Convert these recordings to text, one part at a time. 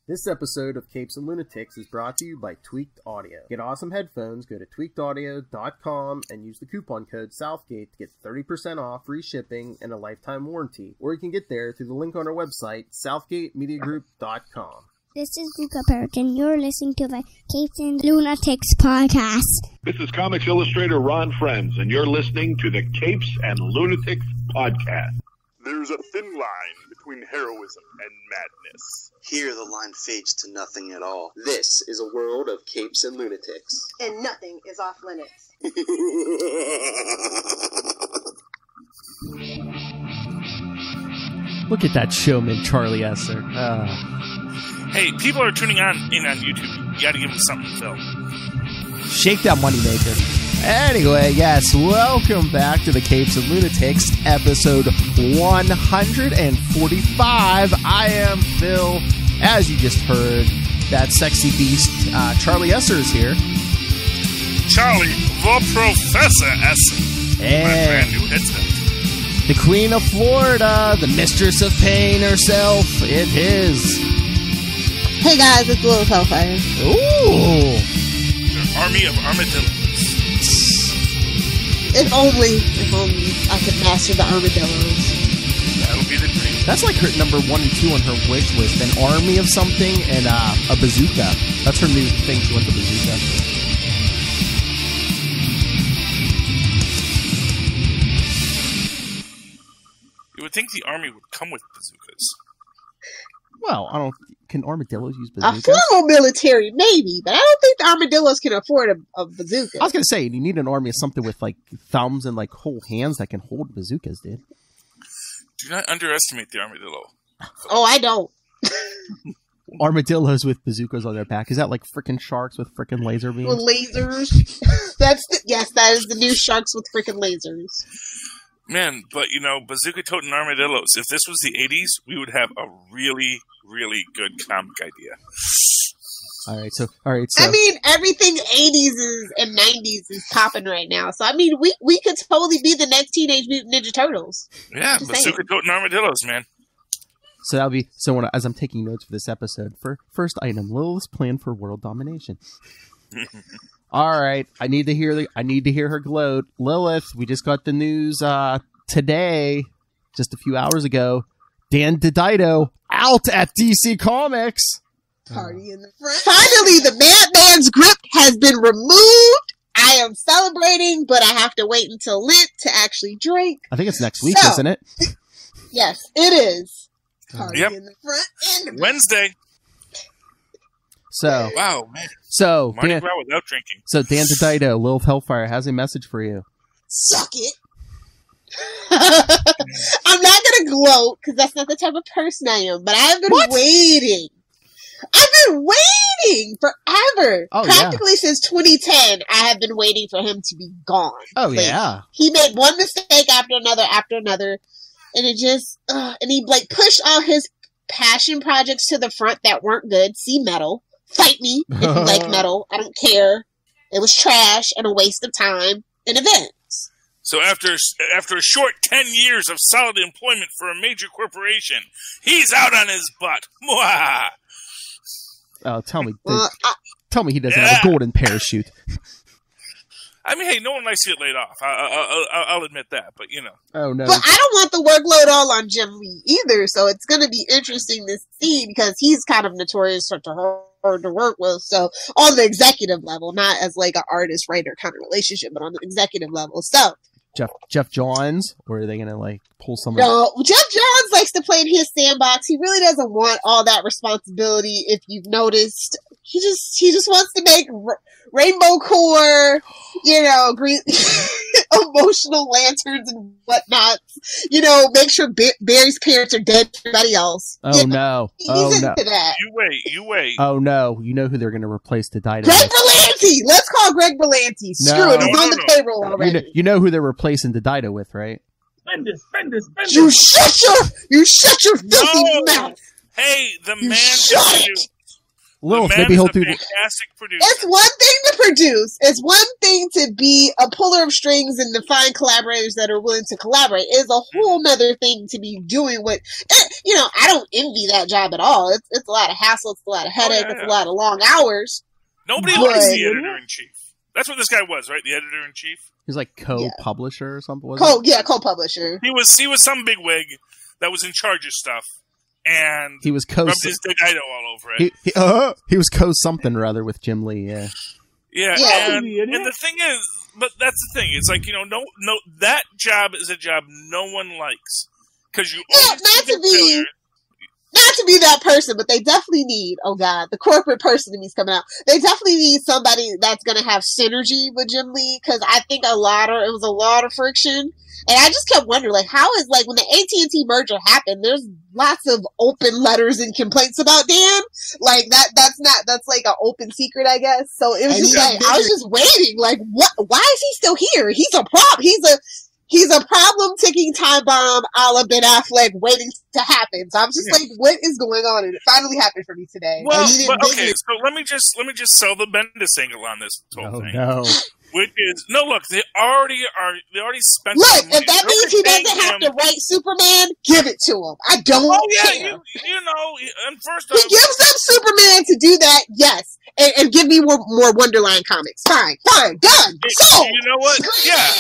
This episode of Capes and Lunatics is brought to you by Tweaked Audio. Get awesome headphones, go to tweakedaudio.com and use the coupon code Southgate to get 30% off, free shipping, and a lifetime warranty. Or you can get there through the link on our website, southgatemediagroup.com. This is Perich, and you're listening to the Capes and Lunatics podcast. This is Comics Illustrator Ron Friends, and you're listening to the Capes and Lunatics podcast. There's a thin line between heroism and madness. Here the line fades to nothing at all. This is a world of capes and lunatics. And nothing is off limits. Look at that showman, Charlie Esser. Hey, people are tuning in on YouTube. You gotta give them something to film. Shake that moneymaker. Anyway, yes, welcome back to the Capes and Lunatics, episode 145. I am Phil. As you just heard, that sexy beast, Charlie Esser is here. Charlie, the Professor Esser. And my brand new headset. The Queen of Florida, the Mistress of Pain herself, it is. Hey guys, it's Lilith Hellfire. Ooh. An army of armadillos. If only I could master the armadillos. That'll be the dream. That's like her number 1 and 2 on her wish list. An army of something and a bazooka. That's her new thing. She wants a bazooka. You would think the army would come with bazookas. Well, I don't. Can armadillos use bazookas? A formal military, maybe, but I don't think the armadillos can afford a bazooka. I was gonna say you need an army of something with like thumbs and like whole hands that can hold bazookas, dude. Do not underestimate the armadillo. Oh, I don't. Armadillos with bazookas on their back. Is that like frickin' sharks with frickin' laser beams? With lasers. That is the new sharks with frickin' lasers. Man, but bazooka-toting armadillos. If this was the 80s, we would have a really, really good comic idea. All right, so. I mean, everything 80s and 90s is popping right now. So, I mean, we could totally be the next Teenage Mutant Ninja Turtles. Yeah, bazooka-toting armadillos, man. So that'll be as I'm taking notes for this episode. First item: Lilith's plan for world domination. All right, I need to hear her gloat. Lilith, we just got the news today, just a few hours ago. Dan Didio out at DC Comics. Party in the front. Finally, the madman's grip has been removed. I am celebrating, but I have to wait until Lent to actually drink. I think it's next week, isn't it? Yes, it is. Party in the front and the back. Wednesday. So wow, man. So Mardi Gras without drinking. So Dan Didio, Lilith Hellfire, has a message for you. Suck it. I'm not gonna gloat because that's not the type of person I am. But I have been waiting. I've been waiting forever. Oh, practically since 2010. I have been waiting for him to be gone. Oh yeah. He made one mistake after another, and it just and he pushed all his passion projects to the front that weren't good. See Metal. Fight me if you like Metal. I don't care. It was trash and a waste of time and events. So after a short 10 years of solid employment for a major corporation, he's out on his butt. Mwah! Oh, tell me he doesn't have a golden parachute. I mean, hey, no one likes to get laid off. I'll admit that, but Oh no! But I don't want the workload all on Jim Lee either. So it's going to be interesting to see because he's kind of notorious for hard to work with. So on the executive level, not as like an artist writer kind of relationship, but on the executive level. So Jeff Johns, or are they going to pull someone? No, Jeff Johns likes to play in his sandbox. He really doesn't want all that responsibility. If you've noticed, he just wants to make rainbow core, green emotional lanterns and whatnot. Make sure Barry's parents are dead. Everybody else. Oh no! He's into that. You wait. Oh no! You know who they're going to replace to Didio? Greg Berlanti. Let's call Greg Berlanti. Screw it. He's on the payroll already. You know who they're replacing to Didio with, right? Bendis. You shut your filthy mouth. Hey, the man. Lilith, man maybe is he'll a do. fantastic producer. It's one thing to produce. It's one thing to be a puller of strings and to find collaborators that are willing to collaborate. It's a whole nother thing to be doing what, I don't envy that job at all. It's a lot of hassle. It's a lot of headache. It's a lot of long hours. Nobody likes the editor-in-chief. That's what this guy was, right? The editor-in-chief? He's like co-publisher or something, co-publisher. He was some bigwig that was in charge of stuff. And he was rubbed his Didio all over it. He was co-something rather with Jim Lee, yeah. Yeah, and the thing is, but that's the thing. It's like, no, that job is a job no one likes. Because you not to be that person, but they definitely need, oh God, the corporate person in me's coming out. They definitely need somebody that's going to have synergy with Jim Lee, because I think it was a lot of friction. And I just kept wondering, how is, when the AT&T merger happened, there's lots of open letters and complaints about Dan. That's like an open secret, I guess. So it was just I was just waiting, what, why is he still here? He's a problem. He's a problem ticking time bomb a la Ben Affleck waiting to happen. So I'm just what is going on? And it finally happened for me today. Well, okay, so let me just sell the Bendis angle on this whole thing. No. Which is, they already spent Look, if that means he doesn't have to write Superman, give it to him. I don't care. And first he gives up Superman to do that, yes. And give me more Wonderline comics. Fine, done. So you know what? Yeah.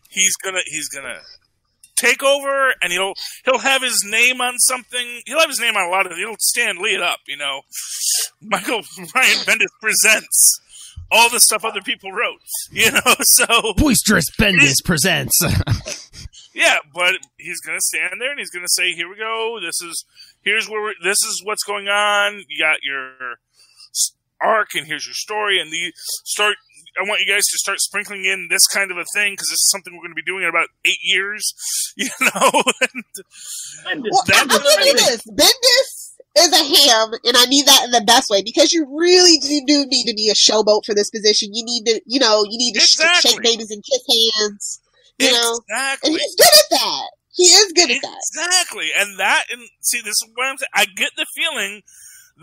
He's gonna take over, and he'll have his name on something. He'll have his name on a lot of. He'll stand lead up. Brian Bendis presents all the stuff other people wrote. So Boisterous Bendis presents. Yeah, but he's gonna stand there and he's gonna say, "Here we go. This is what's going on. You got your arc, and here's your story, and I want you guys to start sprinkling in this kind of a thing, because this is something we're going to be doing in about 8 years." I'll give you this. Bendis is a ham, and I mean that in the best way, because you really do need to be a showboat for this position. You need to, shake babies and kiss hands, Exactly. And he's good at that. He is good at that. Exactly. And see, this is what I'm saying. I get the feeling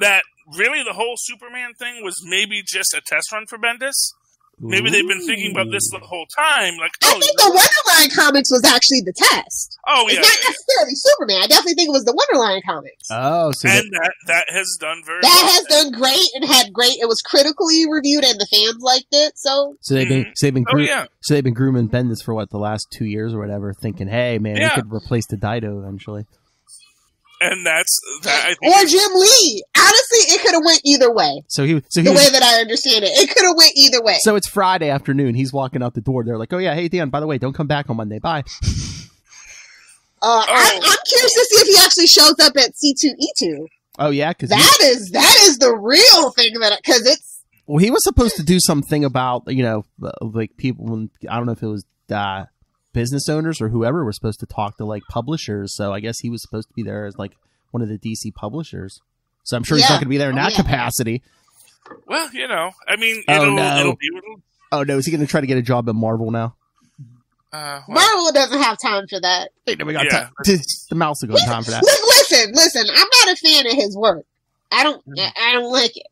that really the whole Superman thing was maybe just a test run for Bendis. Maybe they've been thinking about this the whole time. I think the Wonderline comics was actually the test. Oh, yeah. It's not necessarily Superman. I definitely think it was the Wonderline comics. Oh, so that has done very well. That has done great and had great. It was critically reviewed and the fans liked it. So they've been grooming Bendis for the last 2 years or whatever, thinking, hey man, we could replace the Dido eventually. And that's that. Or Jim Lee. Honestly, it could have went either way. The way that I understand it, it could have went either way. So it's Friday afternoon. He's walking out the door. They're like, "Oh yeah, hey Dan, by the way, don't come back on Monday. Bye." I'm curious to see if he actually shows up at C2E2. Oh yeah, because that is the real thing because it's. Well, he was supposed to do something about people. I don't know if it was business owners or whoever were supposed to talk to publishers. So I guess he was supposed to be there as one of the DC publishers. So I'm sure he's not going to be there in that capacity. Well, I mean, it'll be. Oh no, is he going to try to get a job at Marvel now? Marvel doesn't have time for that. The mouse will go time for that. Listen. I'm not a fan of his work. I don't like it.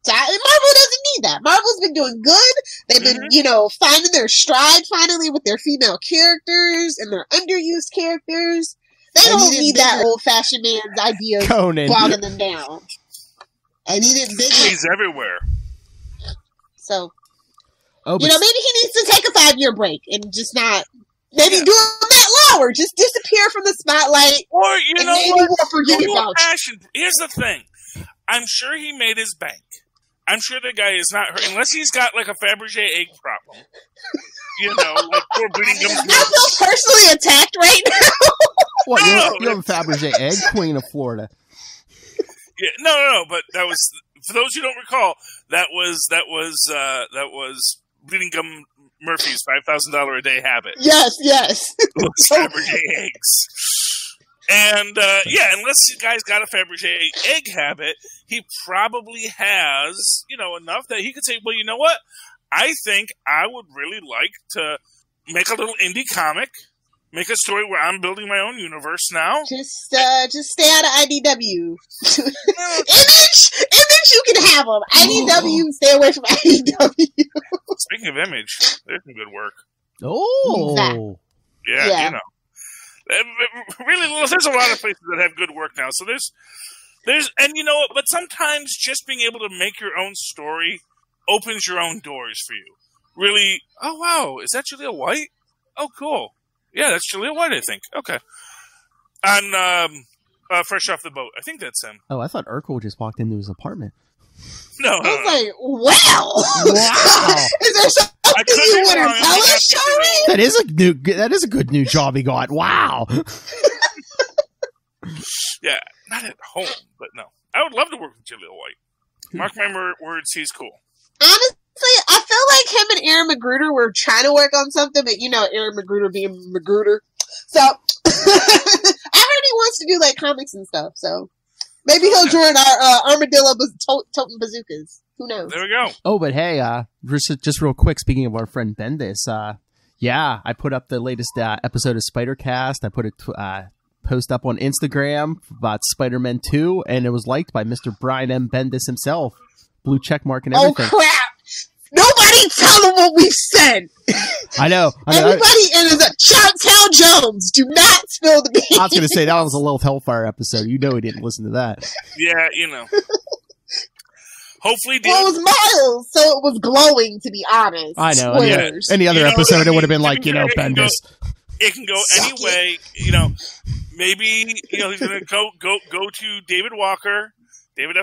So Marvel doesn't need that. Marvel's been doing good. They've been, finding their stride finally with their female characters and their underused characters. They don't need that old-fashioned man's idea of bogging them down. I need it bigger. He's everywhere. So, maybe he needs to take a 5-year break and just not. Maybe do it that lower. Just disappear from the spotlight. Or, maybe we'll forget about passion. Here's the thing. I'm sure he made his bank. I'm sure the guy is not hurt, unless he's got a Fabergé egg problem. Poor bleeding gums. I feel personally attacked right now. What, you have a Fabergé egg, Queen of Florida. Yeah, no, but that was, for those who don't recall, that was Bleeding Gum Murphy's $5,000 a day habit. Yes. Fabergé eggs. And, unless the guy's got a Fabergé egg habit, he probably has, enough that he could say, well, you know what? I think I would really like to make a little indie comic, make a story where I'm building my own universe now. Just stay out of IDW. Image, you have them. IDW, stay away from IDW. Speaking of Image, there's some good work. Oh. Exactly. Yeah, you know. Really, there's a lot of places that have good work now. So there's, and you know what? But sometimes just being able to make your own story opens your own doors for you. Really, oh wow, is that Jaleel White? Oh, cool. Yeah, that's Jaleel White, I think. Okay. On Fresh Off the Boat, I think that's him. Oh, I thought Urkel just walked into his apartment. No. I was like, wow. Is there something you want to tell us, Shari? That is a good new job he got. Wow. Yeah, not at home, but no. I would love to work with Jaleel White. Mark my words, he's cool. Honestly, I feel like him and Aaron McGruder were trying to work on something, but you know, Aaron McGruder being McGruder. So, I heard he wants to do like comics and stuff, so maybe he'll join our Armadillo toting bazookas. Who knows? There we go. Oh, but hey, just real quick, speaking of our friend Bendis, I put up the latest episode of Spider-Cast. I put a post up on Instagram about Spider-Man 2, and it was liked by Mr. Brian M. Bendis himself. Blue check mark and everything. Oh, crap! Nobody tell him what we've said! I know. Everybody tell Jones, do not spill the beans. I was going to say, that was a Lilith Hellfire episode. You know he didn't listen to that. Yeah, you know. Hopefully, well, it was Miles, so it was glowing, to be honest. I know. Any other episode, it would have been like, Bendis. It can go any way. Maybe he's going to go to David F.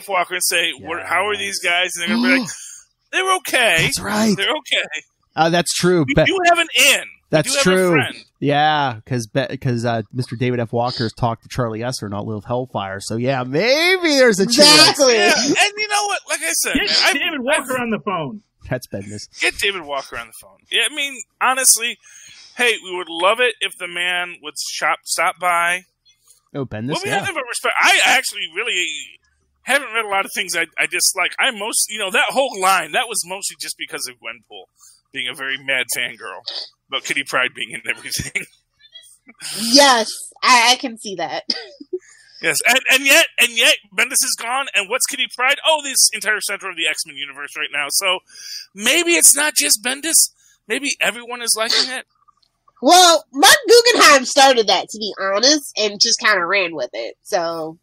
Walker, and say, "How are these guys?" And they're going to be like, "They're okay." That's right. They're okay. That's true. We do have an in. That's true. Yeah, because Mr. David F. Walker has talked to Charlie Esser, not Lilith Hellfire. So yeah, maybe there's a chance. Exactly. Yeah. And you know what? Like I said, get David Walker on the phone. That's Bendis. Get David Walker on the phone. Yeah, I mean, honestly. Hey, we would love it if the man would stop by. Oh, Bendis, well, we have a respect. I actually really haven't read a lot of things I dislike. That whole line, that was mostly just because of Gwenpool being a very mad fangirl about Kitty Pryde being in everything. Yes, I can see that. Yes, and yet Bendis is gone, and what's Kitty Pryde? Oh, this entire center of the X-Men universe right now. So maybe it's not just Bendis. Maybe everyone is liking it. Well, Mark Guggenheim started that, to be honest, and just kind of ran with it. So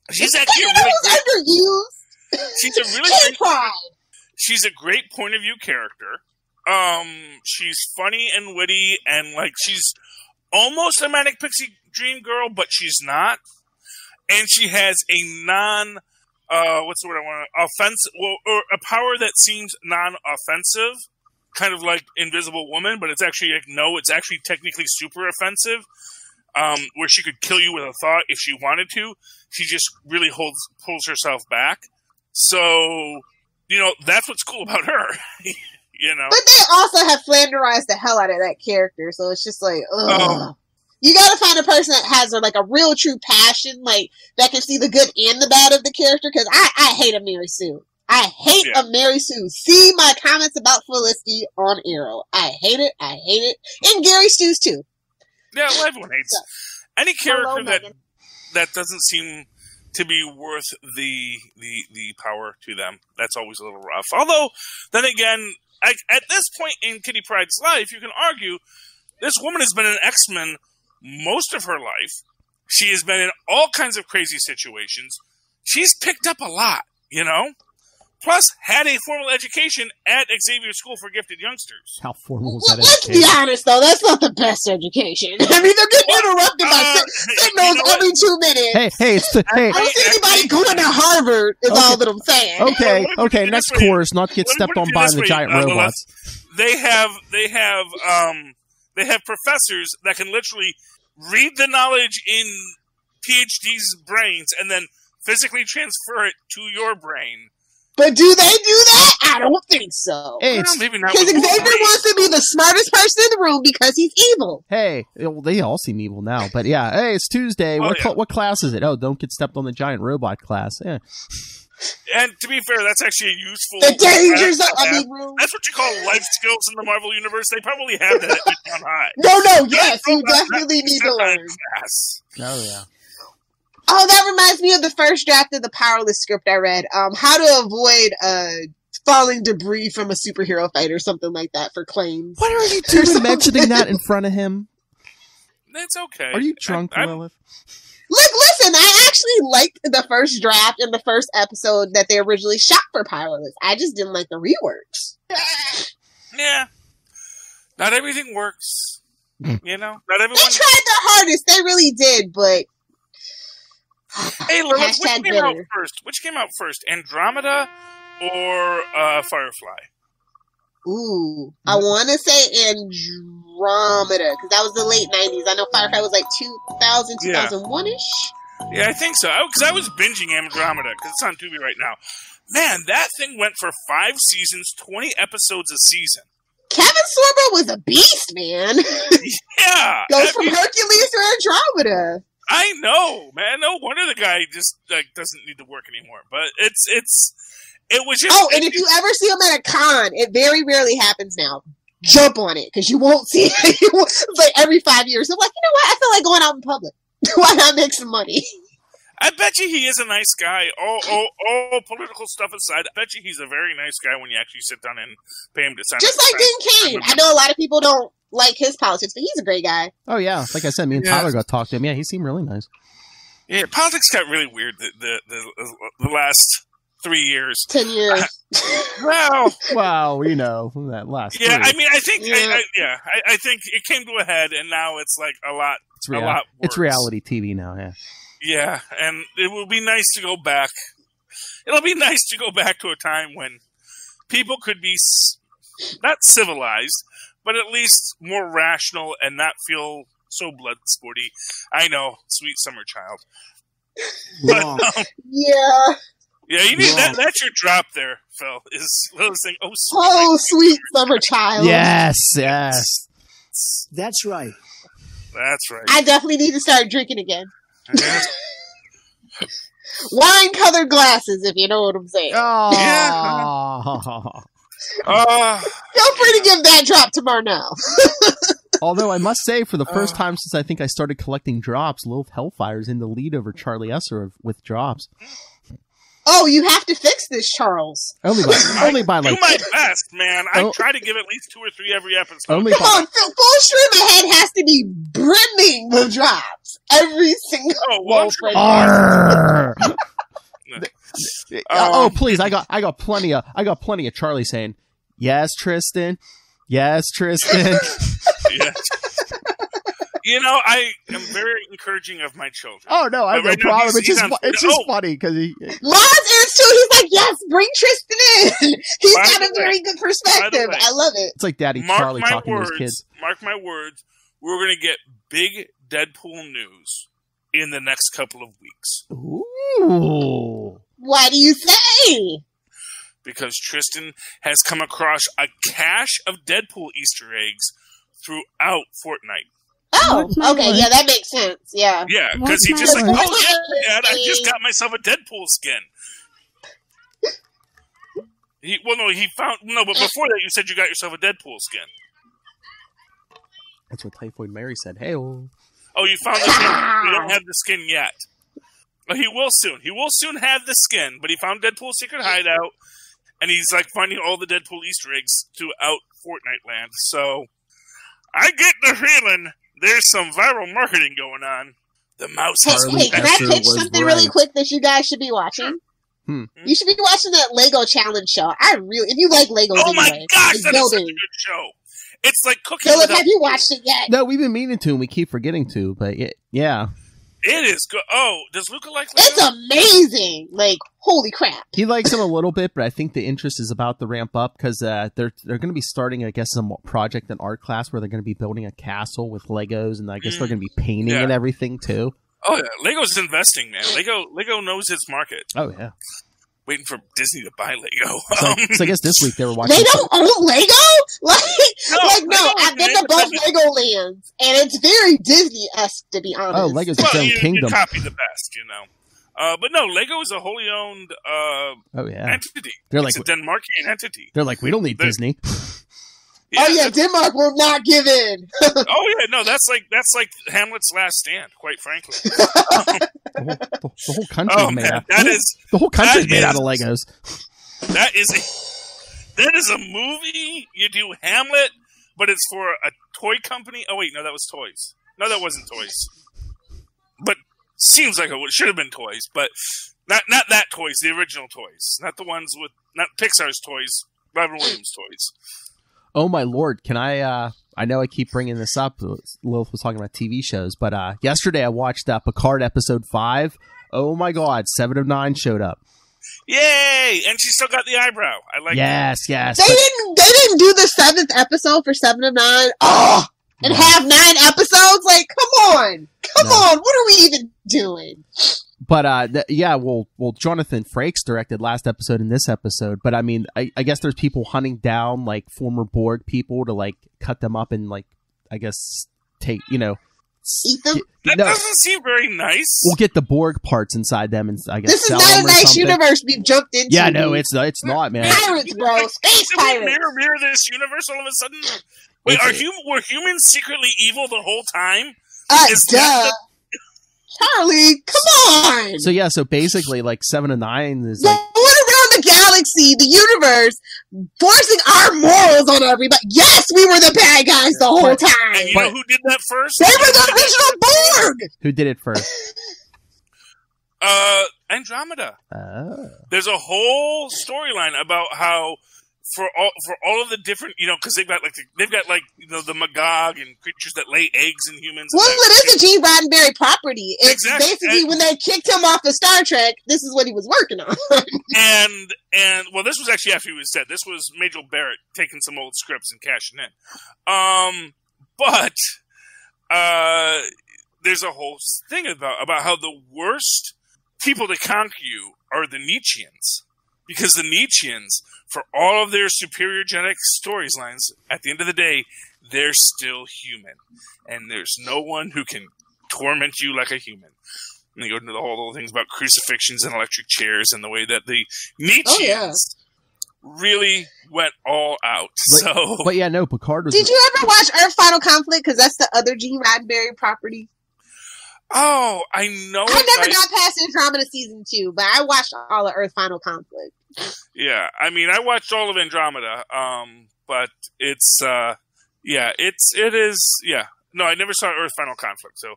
she's actually underused. She's a really she's a great point of view character. She's funny and witty, and like she's almost a manic pixie dream girl, but she's not. And she has a what's the word I want? Offensive, or a power that seems non-offensive. Kind of like Invisible Woman, but it's actually it's actually technically super offensive, where she could kill you with a thought if she wanted to. She just really pulls herself back. So, that's what's cool about her. But they also have flanderized the hell out of that character, so it's just like, ugh. You gotta find a person that has like a real true passion, like that can see the good and the bad of the character, because I hate a Mary Sue. I hate a Mary Sue. See my comments about Felicity on Arrow. I hate it. And Gary Stu's too. Yeah, well, everyone hates any character that doesn't seem to be worth the power to them. That's always a little rough. Although, then again, at this point in Kitty Pryde's life, you can argue this woman has been an X-Men most of her life. She has been in all kinds of crazy situations. She's picked up a lot, Plus, had a formal education at Xavier School for Gifted Youngsters. How formal is that Let's be honest, though. That's not the best education. I mean, they're getting interrupted by signals every 2 minutes. Hey, I don't see anybody going to Harvard, is all that I'm saying. Okay, next course, not get stepped on by the giant robots. They have professors that can literally read the knowledge in PhDs' brains and then physically transfer it to your brain. But do they do that? I don't think so. Hey, maybe not. Because Xavier wants to be the smartest person in the room because he's evil. Hey, they all seem evil now. But yeah, hey, it's Tuesday. What class is it? Oh, don't get stepped on the giant robot class. Yeah. And to be fair, that's actually a useful... The dangers of that's what you call life skills in the Marvel Universe. They probably have that at John High. No, yes, you definitely need to learn. Oh, yeah. Oh, that reminds me of the first draft of the Powerless script I read. How to avoid falling debris from a superhero fight or something like that for claims. What are you doing mentioning that in front of him? It's okay. Are you drunk, Lilith? Look, listen, I actually liked the first draft and the first episode that they originally shot for Powerless. I just didn't like the reworks. Yeah. Not everything works. You know? Not everyone... They tried their hardest. They really did, but... Hey, Lilith, which came out first? Andromeda or Firefly? Ooh. I want to say Andromeda, because that was the late 90s. I know Firefly was like 2000, 2001-ish. Yeah, I think so. Because I was binging Andromeda, because it's on Tubi right now. Man, that thing went for 5 seasons, 20 episodes a season. Kevin Sorbo was a beast, man. Yeah. Goes from Hercules to Andromeda. I know, man. No wonder the guy just doesn't need to work anymore. But it was just... Oh, and if you ever see him at a con, it very rarely happens now. Jump on it, because you won't see it. It's like every 5 years. I'm like, you know what? I feel like going out in public. Why not make some money? I bet you he is a nice guy. All political stuff aside, I bet you he's a very nice guy when you actually sit down and pay him to sign. Just like Dean Cain. I know a lot of people don't like his politics, but he's a great guy. Oh, yeah. Like I said, me and Tyler got to talk to him. Yeah, he seemed really nice. Yeah, politics got really weird the last 3 years. 10 years. Well, you know, that last 3. I mean, I think, I think it came to a head, and now it's like a lot worse. It's reality TV now, yeah. Yeah, and it will be nice to go back. It'll be nice to go back to a time when people could be not civilized, but at least more rational and not feel so blood sporty. I know, sweet summer child. But, yeah. Yeah, you need that. That's your drop there, Phil. Is little thing. Sweet summer child. Yes. That's right. That's right. I definitely need to start drinking again. Yeah. Wine-colored glasses, if you know what I'm saying. Oh. Yeah. Feel free to give that drop tomorrow now. Although I must say, for the first time since I think I started collecting drops, Lilith Hellfire's in the lead over Charlie Esser with drops. Oh, you have to fix this, Charles. Only by like... Do my best, man. I try to give at least 2 or 3 every episode. Come on, Full Stream Ahead has to be brimming with drops. Every single please, I got plenty of Charlie saying, "Yes, Tristan. Yes, Tristan." Yeah. You know, I am very encouraging of my children. Oh, no, I have no problem. It's just funny because he... Maz is too. He's like, yes, bring Tristan in. He's got a very good perspective. I love it. It's like Daddy Charlie talking to his kids. Mark my words, we're going to get big Deadpool news in the next couple of weeks. Ooh. Why do you say? Because Tristan has come across a cache of Deadpool Easter eggs throughout Fortnite. Oh, okay, yeah, that makes sense. Yeah, because he just like, oh yeah, Dad, I just got myself a Deadpool skin. But before that, you said you got yourself a Deadpool skin. That's what Typhoid Mary said. Hey, oh, you found the skin. You don't have the skin yet. But he will soon. He will soon have the skin. But he found Deadpool's secret hideout, and he's like finding all the Deadpool Easter eggs throughout Fortnite land. So I get the feeling there's some viral marketing going on. The mouse. Hey, can I pitch something really quick that you guys should be watching? You should be watching that Lego Challenge show. If you like Legos, oh my gosh, that is such a good show. It's like cooking. Philip, have you watched it yet? No, we've been meaning to, and we keep forgetting to. But yeah, it is good. Oh, does Luca like Lego? It's amazing. Like, holy crap. He likes them a little bit, but I think the interest is about to ramp up because they're going to be starting, I guess, some project in art class where they're going to be building a castle with Legos, and I guess they're going to be painting and everything too. Oh yeah, Lego's investing, man. Lego knows its market. Oh yeah. Waiting for Disney to buy Lego. So I guess this week they were watching. They don't own Lego? No. I've been to both Legolands, and it's very Disney-esque, to be honest. Oh, Lego's its own kingdom. You copy the best, you know. But no, Lego is a wholly owned entity. They're it's a Denmarkian entity. They're like, we don't need Disney. Yeah, oh yeah, Denmark will not give in. Oh yeah, no, that's like Hamlet's last stand. Quite frankly, the whole country's made out. The whole country's made out of Legos. That is a movie. You do Hamlet, but it's for a toy company. Oh wait, no, that was toys. No, that wasn't toys. But seems like it should have been toys, but not that toys. The original toys, not the ones with not Pixar's toys. Robin Williams toys. Oh my lord! Can I know I keep bringing this up. Lilith was talking about TV shows, but yesterday I watched Picard episode 5. Oh my god! 7 of 9 showed up. Yay! And she still got the eyebrow. I like that. Yes. They didn't do the 7th episode for 7 of 9. Oh, and have 9 episodes. Like, come on, what are we even doing? But well, Jonathan Frakes directed last episode and this episode. But I mean, I guess there's people hunting down like former Borg people to like cut them up and like I guess take eat them. That doesn't seem very nice. We'll get the Borg parts inside them and I guess this is not a nice universe we've jumped into. Yeah, no, it's not, man. Pirates, bro, space pirates. Mirror this universe all of a sudden. Wait, were humans secretly evil the whole time? Duh. Charlie, come on! So basically, like 7 of 9 is going around the galaxy, the universe, forcing our morals on everybody. Yes, we were the bad guys the whole time. And you know who did that first? They were the original Borg! Who did it first? Andromeda. Oh. There's a whole storyline about how for all of the different, because they've got the Magog and creatures that lay eggs in humans. Well, it is a Gene Roddenberry property. It's basically when they kicked him off of Star Trek, this is what he was working on. and well, this was actually after he was dead. This was Major Barrett taking some old scripts and cashing in. But there's a whole thing about how the worst people to conquer you are the Nietzscheans. Because the Nietzscheans, for all of their superior genetic storylines, at the end of the day, they're still human. And there's no one who can torment you like a human. And they go into the whole little things about crucifixions and electric chairs and the way that the Nietzscheans really went all out. But yeah, no, Picard was... Did you ever watch Earth Final Conflict? Because that's the other Gene Roddenberry property. Oh, I know. I never got past Andromeda season 2, but I watched all of Earth Final Conflict. Yeah, I mean, I watched all of Andromeda, but it's, it is. No, I never saw Earth Final Conflict, so,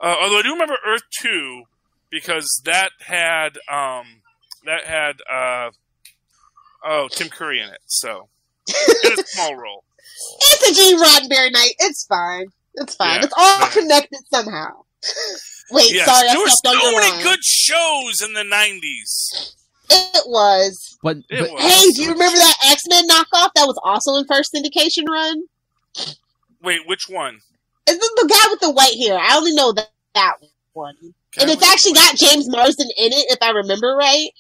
although I do remember Earth 2, because that had Tim Curry in it, so, in a small role. It's a Gene Roddenberry night, it's fine. Yeah, it's all connected somehow. Wait, sorry, there were so many good shows in the 90s. It was. But hey, do you remember that X-Men knockoff that was also in first syndication run? Wait, which one? It's the guy with the white hair. I only know that one. And it's actually got James Marsden in it, if I remember right.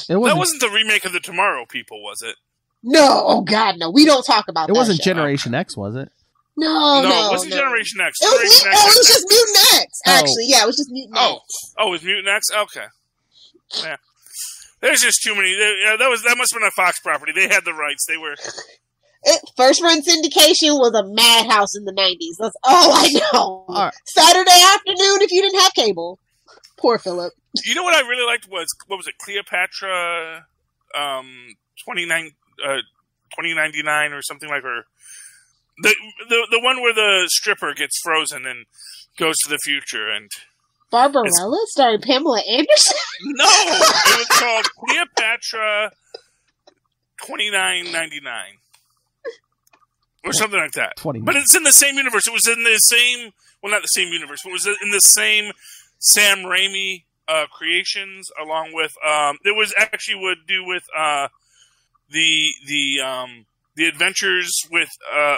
That wasn't the remake of the Tomorrow People, was it? No, oh god, no. We don't talk about that. It wasn't show. Generation X, was it? No, it wasn't Generation X. It was just Mutant X, actually. Yeah, it was just Mutant X. Oh, it was Mutant X? Okay. Yeah. There's just too many. That must have been a Fox property. They had the rights. They were... First run syndication was a madhouse in the 90s. That's all I know. All right. Saturday afternoon if you didn't have cable. Poor Philip. You know what I really liked was, what was it, Cleopatra 2099 or something like her. The one where the stripper gets frozen and goes to the future and Barbarella starring Pamela Anderson? No, it was called Cleopatra 2999 or something like that. But it's in the same universe. It was in the same, well, not the same universe, but it was in the same Sam Raimi creations, along with it was actually would do with the adventures with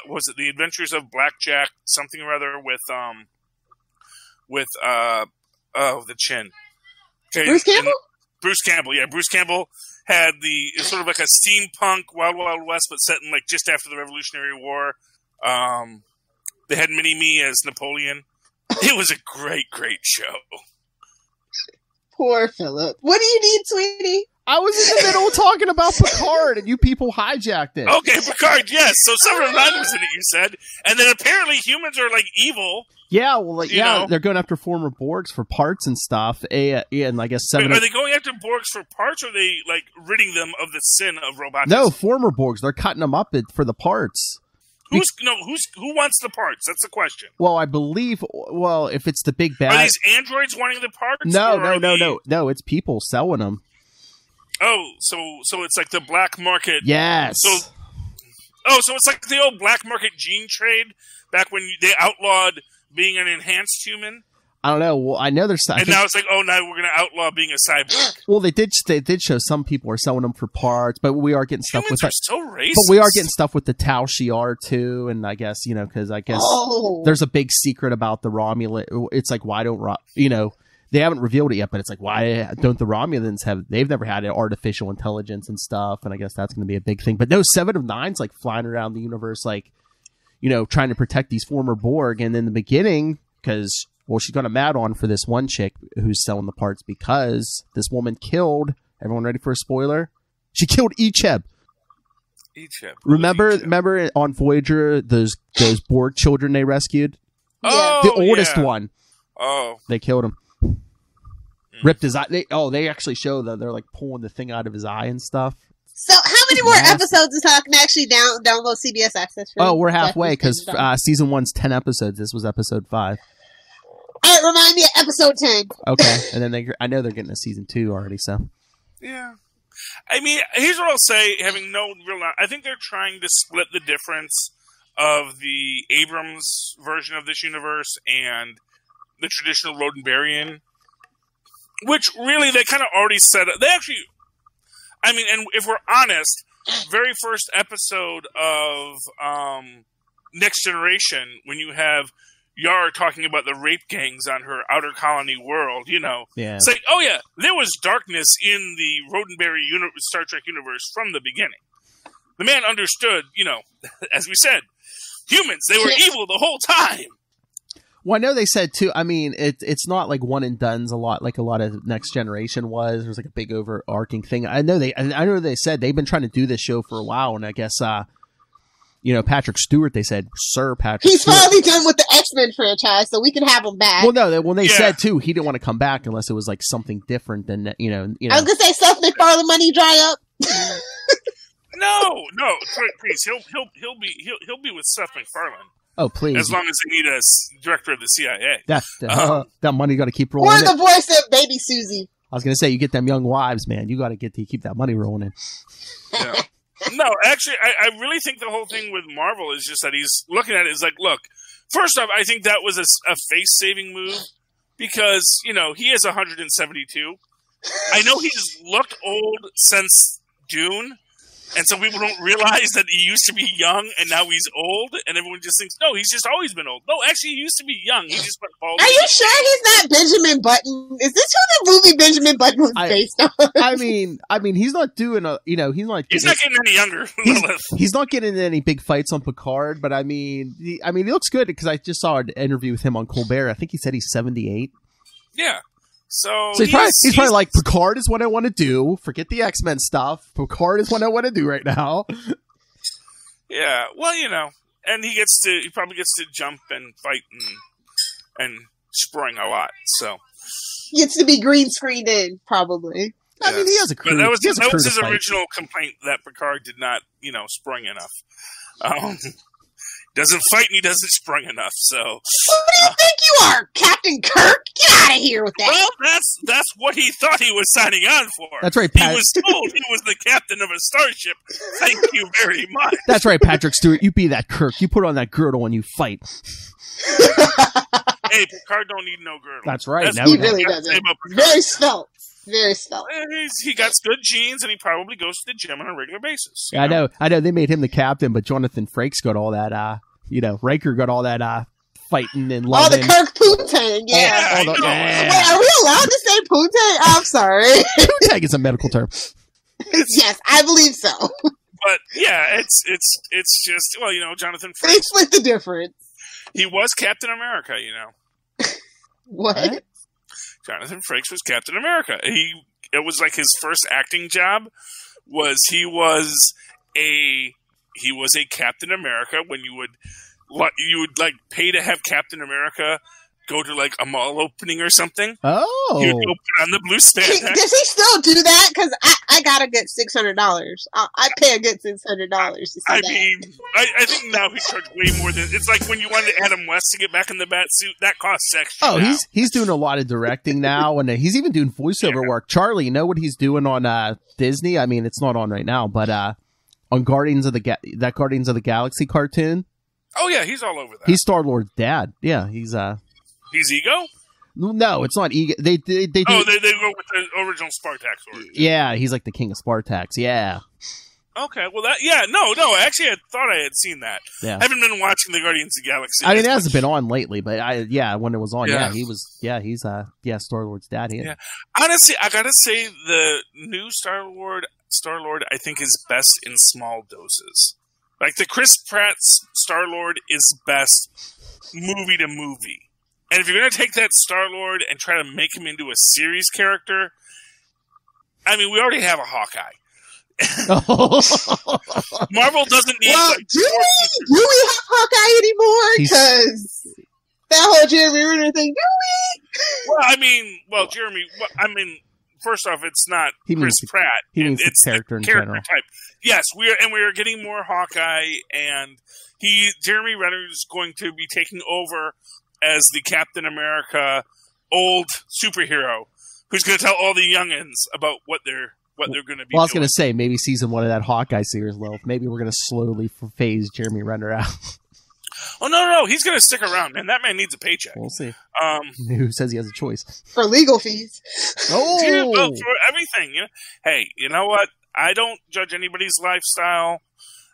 was it the Adventures of Blackjack something or other with the chin. Okay, Bruce Campbell? Bruce Campbell, yeah. Bruce Campbell had it's sort of like a steampunk Wild Wild West, but set in like just after the Revolutionary War. They had Mini-Me as Napoleon. It was a great, great show. Poor Philip. What do you need, sweetie? I was in the middle talking about Picard, and you people hijacked it. Okay, Picard, yes. So 7 of 9 was in it, you said. And then apparently humans are, like, evil. Yeah, well, like, You know? they're going after former Borgs for parts and stuff. And I guess 7... Wait, are they going after Borgs for parts, or are they, like, ridding them of the sin of robotics? No, former Borgs. They're cutting them up for the parts. Who wants the parts? That's the question. Well, I believe... Well, if it's the big bad... Are these androids wanting the parts? No. It's people selling them. Oh, so it's like the black market. Yes. So it's like the old black market gene trade back when they outlawed being an enhanced human. I don't know. Well, I know there's. Now it's like, now we're going to outlaw being a cyborg. Well, they did show some people are selling them for parts, but we are getting stuff Humans with are so racist. But we are getting stuff with the Tau Shi'ar too, and I guess because there's a big secret about the Romulan. It's like, why don't they haven't revealed it yet, but it's like, why don't the Romulans have? They've never had artificial intelligence and stuff, and I guess that's going to be a big thing. But no, 7 of 9's like flying around the universe, like trying to protect these former Borg. And in the beginning, because she's got a mad on for this one chick who's selling the parts because this woman killed. Everyone ready for a spoiler? She killed Icheb. Remember on Voyager those Borg children they rescued? Oh, the oldest one. Oh, they killed him. Ripped his eye. They actually show that they're like pulling the thing out of his eye and stuff. So how many more episodes until I can actually download CBS Access? We're halfway because season 1's 10 episodes. This was episode 5. All right, remind me of episode 10. Okay, and then I know they're getting a season 2 already. So yeah. I mean, here's what I'll say. Having no real, I think they're trying to split the difference of the Abrams version of this universe and the traditional Roddenberryan. Which really, they kind of already said it. They actually, I mean, and if we're honest, very first episode of Next Generation, when you have Yar talking about the rape gangs on her outer colony world, it's like, oh yeah, there was darkness in the Roddenberry Star Trek universe from the beginning. The man understood, as we said, humans, they were evil the whole time. Well, I know they said too. I mean, it's not like one and done's a lot like a lot of Next Generation was. There's like a big overarching thing. I know they said they've been trying to do this show for a while, and I guess Patrick Stewart. They said Sir Patrick. He's Stewart. finally done with the X-Men franchise, so we can have him back. Well, no, when they said too, he didn't want to come back unless it was like something different than I was gonna say Seth MacFarlane money dry up. No, please, he'll be with Seth MacFarlane. Oh, please! As long as they need a director of the CIA, that money got to keep rolling. Or the voice of Baby Susie. I was gonna say, you get them young wives, man. You got to keep that money rolling in. Yeah. No, actually, I really think the whole thing with Marvel is just that he's looking at it. Is like, look, first off, I think that was a face-saving move because he is 172. I know he's looked old since Dune. And so people don't realize that he used to be young and now he's old, and everyone just thinks, no, he's just always been old. No, actually, he used to be young. He just went bald. Are you sure he's not Benjamin Button? Is this who the movie Benjamin Button was based on? I mean, he's not doing he's not getting any younger. He's not getting any big fights on Picard, but I mean, he looks good because I just saw an interview with him on Colbert. I think he said he's 78. Yeah. So he's probably like, Picard is what I want to do. Forget the X-Men stuff. Picard is what I want to do right now. Yeah, well, and he probably gets to jump and fight and spring a lot. So he gets to be green screened in, probably. Yes. I mean, he has a crew. But that was his original complaint, that Picard did not, spring enough. Doesn't fight and he doesn't sprung enough, so... Who do you think you are, Captain Kirk? Get out of here with that! Well, that's what he thought he was signing on for. That's right, He was told he was the captain of a starship. Thank you very much. That's right, Patrick Stewart. You be that Kirk. You put on that girdle and you fight. Hey, Picard don't need no girdle. That's right. He really doesn't. Very svelte. Very svelte. He got good genes, and he probably goes to the gym on a regular basis. Yeah, I know. They made him the captain, but Jonathan Frakes got all that. Riker got all that fighting and loving. Oh, the Kirk Poontang. Yeah. Wait, are we allowed to say Poontang? I'm sorry. Poontang is a medical term. Yes, I believe so. But yeah, it's just Jonathan Frakes. They split the difference. He was Captain America. What? Jonathan Frakes was Captain America. He it was like his first acting job. He was a Captain America when you would like pay to have Captain America go to like a mall opening or something. Oh, he would go put on the blue spandex. Does he still do that? Because I got a good $600. I pay a good $600 to see that. Mean, I think now he charged way more than. It's like when you wanted Adam West to get back in the bat suit, that costs extra. Oh, now. he's doing a lot of directing now, and he's even doing voiceover work. Charlie, you know what he's doing on Disney? I mean, it's not on right now, but on Guardians of the Galaxy cartoon. Oh yeah, he's all over that. He's Star-Lord's dad. Yeah, he's Ego? No, it's not Ego. They do. Oh, they go with the original Spartax origin. Yeah, he's like the king of Spartax. Yeah. Okay, well no. Actually, I thought I had seen that. Yeah. I haven't been watching the Guardians of the Galaxy. I mean, it hasn't been on lately, but when it was on, he's Star-Lord's dad. Yeah. Honestly, I gotta say the new Star-Lord, I think is best in small doses. Like the Chris Pratt Star-Lord is best movie to movie. And if you're going to take that Star-Lord and try to make him into a series character, I mean, we already have a Hawkeye. Marvel doesn't need... Well, do we have Hawkeye anymore? Because that whole Jeremy Renner thing, do we? Well, Jeremy... first off, it's not Chris Pratt. He means it's the character in character general. type. Yes, we are getting more Hawkeye, and Jeremy Renner is going to be taking over as the Captain America old superhero who's going to tell all the youngins about what they're going to be. Well, I was going to say maybe season 1 of that Hawkeye series, Lilith. Maybe we're going to slowly phase Jeremy Renner out. Oh no, he's going to stick around, man. That man needs a paycheck. We'll see. Who says he has a choice for legal fees? Oh, yeah, well, for everything. You know? Hey, you know what? I don't judge anybody's lifestyle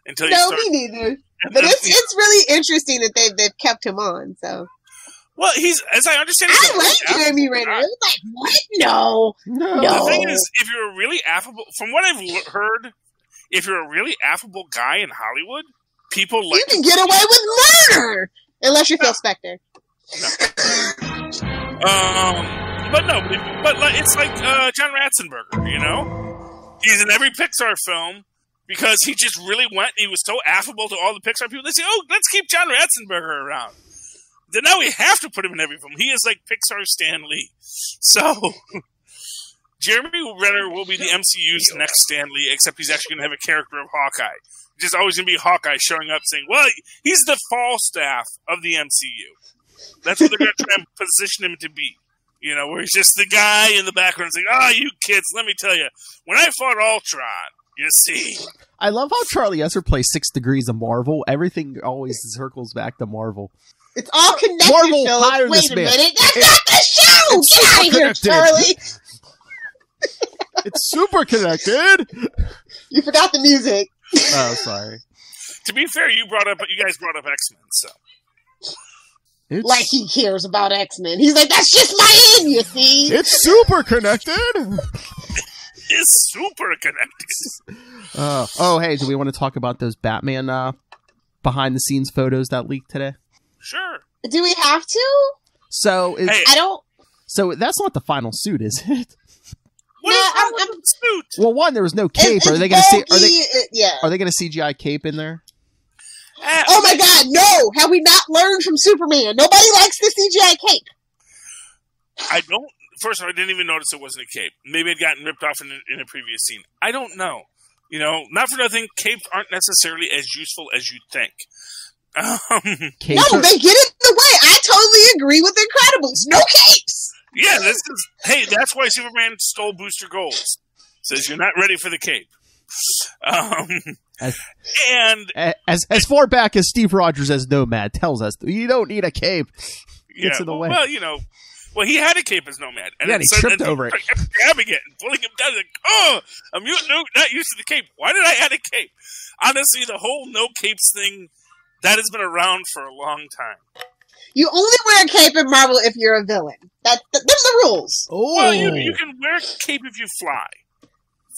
until you start. No, me neither. But it's really interesting that they've kept him on. So. Well, as I understand, I like Jeremy Renner. It was like, what? No. The thing is, if you're a really affable, from what I've heard, if you're a really affable guy in Hollywood, people like you can get away with murder unless you're Phil Spector. No. But it's like John Ratzenberger. You know, he's in every Pixar film because he just really went. He was so affable to all the Pixar people. They say, "Oh, let's keep John Ratzenberger around." Then now we have to put him in every film. He is like Pixar Stan Lee. So, Jeremy Renner will be the MCU's next Stan Lee, except he's actually going to have a character of Hawkeye. It's just always going to be Hawkeye showing up saying, well, he's the Falstaff of the MCU. That's what they're going to try and position him to be. You know, where he's just the guy in the background saying, you kids, let me tell you, when I fought Ultron, you see. I love how Charlie Esser plays 6 Degrees of Marvel. Everything always circles back to Marvel. It's all connected, Marvel Philip. Wait a minute. That's not the show! Get out of here, Charlie! It's super connected! You forgot the music. Oh, sorry. To be fair, you guys brought up X-Men, so. Like he cares about X-Men. He's like, that's just my in, you see? It's super connected! It's super connected. Hey, do we want to talk about those Batman behind-the-scenes photos that leaked today? Sure. Do we have to? So I don't. So that's not the final suit, is it? What is the suit? Well, one, there was no cape. Are they going to see? Yeah. Are they going to CGI cape in there? Oh my God! No! Have we not learned from Superman? Nobody likes the CGI cape. I don't. First of all, I didn't even notice it wasn't a cape. Maybe it gotten ripped off in a previous scene. I don't know. You know, not for nothing. Capes aren't necessarily as useful as you'd think. No, they get it the way. I totally agree with Incredibles. No capes. Yeah, that's why Superman stole Booster Gold's. Says you're not ready for the cape. As far back as Steve Rogers as Nomad tells us, you don't need a cape. It's in the way. Well, he had a cape as Nomad, and he tripped over it, grabbing it and pulling him down. Like, a mutant not used to the cape. Why did I add a cape? Honestly, the whole no capes thing. That has been around for a long time. You only wear a cape in Marvel if you're a villain. Them's the rules. Oh. Well, you can wear a cape if you fly.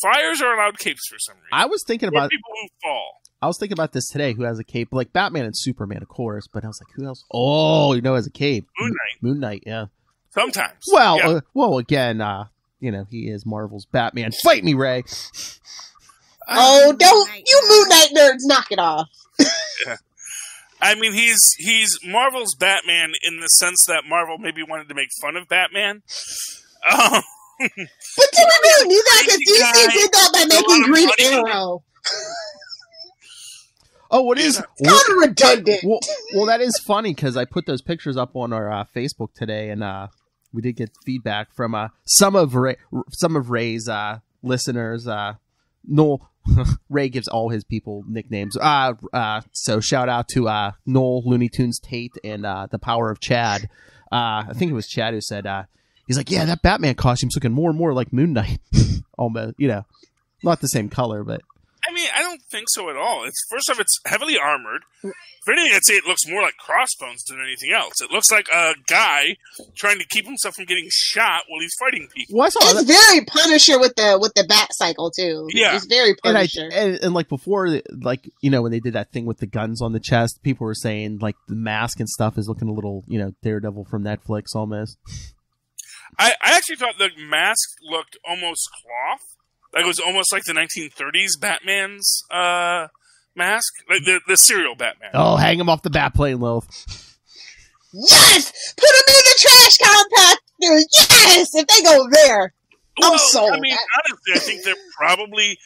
Flyers are allowed capes for some reason. I was thinking about people who fall. I was thinking about this today. Who has a cape? Like Batman and Superman, of course. But I was like, who else? Oh, has a cape. Moon Knight. Moon Knight. Yeah. Sometimes. Well, again, he is Marvel's Batman. Fight me, Ray! Oh, don't you Moon Knight nerds knock it off. Yeah. I mean, he's Marvel's Batman in the sense that Marvel maybe wanted to make fun of Batman. But do we really need that? Because DC did that by making Green Arrow. Oh, what is? It's kind of redundant. Well, that is funny because I put those pictures up on our Facebook today, and we did get feedback from some of Ray's listeners. Noel Ray gives all his people nicknames. So shout out to Noel, Looney Tunes Tate, and the Power of Chad. I think it was Chad who said he's like, yeah, that Batman costume's looking more and more like Moon Knight. Almost, not the same color, but. I mean, I don't think so at all. First off, it's heavily armored. If anything, I'd say it looks more like Crossbones than anything else. It looks like a guy trying to keep himself from getting shot while he's fighting people. Well, it's very Punisher with the bat cycle too. Yeah, it's very Punisher. And like before, like when they did that thing with the guns on the chest, people were saying like the mask and stuff is looking a little, Daredevil from Netflix almost. I actually thought the mask looked almost cloth. Like it was almost like the 1930s Batman's mask, like the serial Batman. Oh, hang him off the bat plane, Lilith. Yes, put him in the trash compactor. Yes, if they go there, I'm sold. I mean, honestly, I think they're probably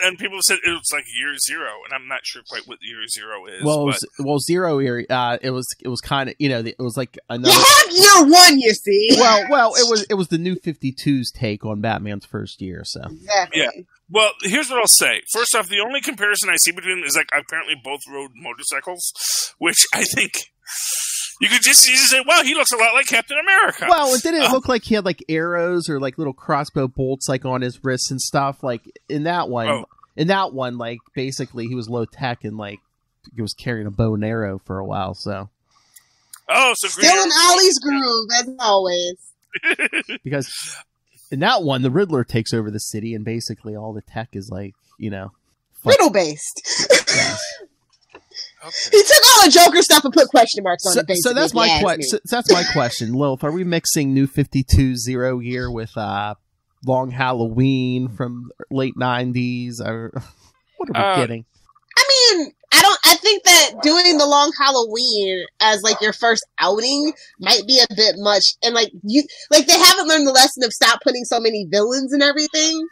and people have said it was like year zero, and I'm not sure quite what year zero is. Well, zero year. It was kind of it was like another. You have year one, you see. Well, it was the New 52's take on Batman's first year. So exactly. Yeah. Well, here's what I'll say. First off, the only comparison I see between them is like apparently both rode motorcycles, which I think you could just say, "Wow, he looks a lot like Captain America." Well, it didn't look like he had like arrows or like little crossbow bolts like on his wrists and stuff. Like in that one, like basically he was low tech and like he was carrying a bow and arrow for a while. So still in Ollie's groove as always. Because in that one, the Riddler takes over the city and basically all the tech is like riddle based. Yeah. Okay. He took all the Joker stuff and put question marks on it. So that's my question. That's my question, Lilith. Are we mixing New 52 Zero Year with Long Halloween from late 90s? Or what are we getting? I mean, I think that doing the Long Halloween as like your first outing might be a bit much, and they haven't learned the lesson of stop putting so many villains and everything.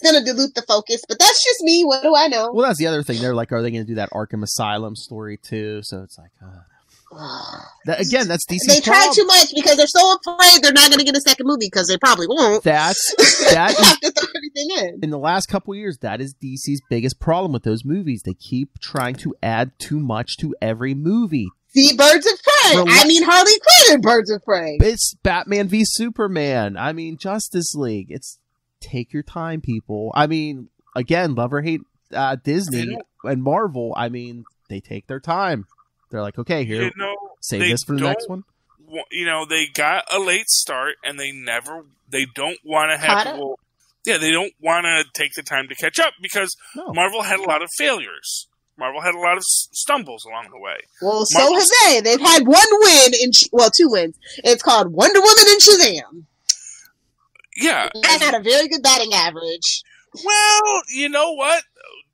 It's going to dilute the focus, but that's just me. What do I know? Well, that's the other thing. They're like, are they going to do that Arkham Asylum story too? So it's like, that's DC's They try too much because they're so afraid they're not going to get a second movie because they probably won't. That have to throw everything in the last couple of years, that is DC's biggest problem with those movies. They keep trying to add too much to every movie. See, Birds of Prey. Harley Quinn in Birds of Prey. It's Batman v Superman. Justice League. It's take your time, people. Again, love or hate Disney and Marvel. They take their time. They're like, okay, here, save this for the next one. They got a late start, and they don't want to have people. Yeah, they don't want to take the time to catch up because Marvel had a lot of failures. Marvel had a lot of stumbles along the way. Well, so have they. They've had one win two wins. It's called Wonder Woman and Shazam. Yeah. And had a very good batting average. Well, you know what?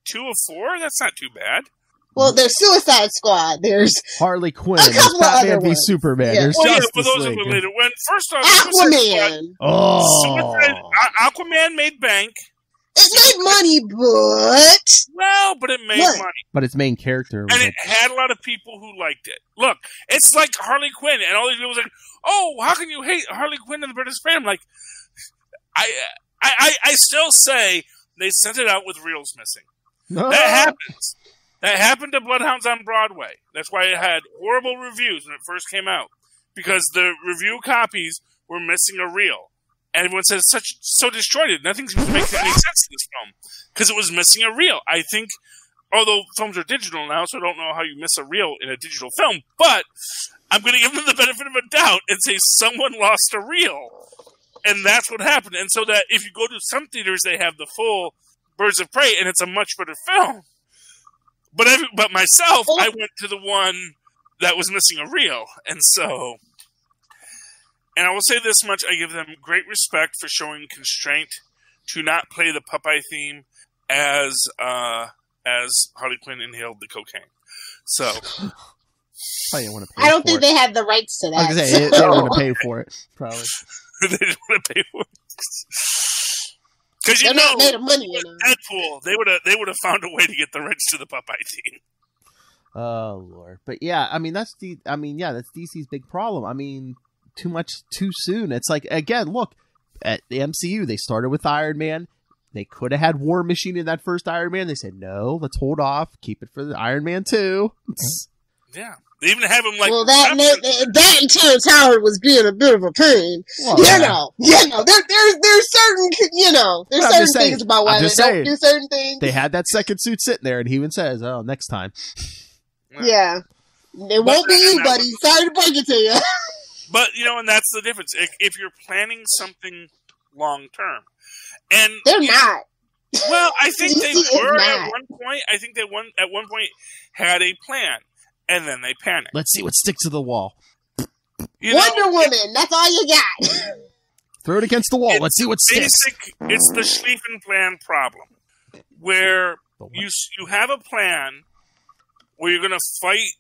2 of 4? That's not too bad. Well, there's Suicide Squad. There's Harley Quinn. There's Batman v Superman. Yeah. There's Justice for those League. who related. First off, Aquaman. Aquaman made bank. It made money, but it made money. But its main character, and it had a lot of people who liked it. Look, it's like Harley Quinn, and all these people like, "Oh, how can you hate Harley Quinn and the British fan?" I'm like, I still say they sent it out with reels missing. That happens. That happened to Bloodhounds on Broadway. That's why it had horrible reviews when it first came out, because the review copies were missing a reel. And everyone says so disjointed. Nothing seems to make any sense in this film because it was missing a reel. I think, although films are digital now, so I don't know how you miss a reel in a digital film, but I'm going to give them the benefit of a doubt and say someone lost a reel. And that's what happened. And so that if you go to some theaters, they have the full Birds of Prey, and it's a much better film. But myself, I went to the one that was missing a reel. And so And I will say this much, I give them great respect for showing constraint to not play the Popeye theme as Harley Quinn inhaled the cocaine. So... I don't think they had the rights to that. I was gonna say, they don't want to pay for it, probably. They didn't want to pay for it. Because they're not made of money, you know. Deadpool, they would have found a way to get the rights to the Popeye theme. Oh Lord, but yeah, I mean that's DC's big problem. I mean, too much too soon. It's like, again, look at the MCU. They started with Iron Man. They could have had War Machine in that first Iron Man. They said no, let's hold off, keep it for the Iron Man 2. Yeah. They even have him like... Well, that and Terrence Howard was being a bit of a pain. Well, there's certain, there's certain things about why they don't do certain things. They had that second suit sitting there, and he even says, "Oh, next time." Yeah. It won't be you, buddy. Sorry to break it to you. But, and that's the difference. If you're planning something long term, and they're not. Well, I think they were at one point. I think they at one point had a plan. And then they panic. Let's see what sticks to the wall. Wonder Woman, that's all you got. Throw it against the wall. Let's see what sticks. It's the Schlieffen plan problem, where you have a plan where you're going to fight.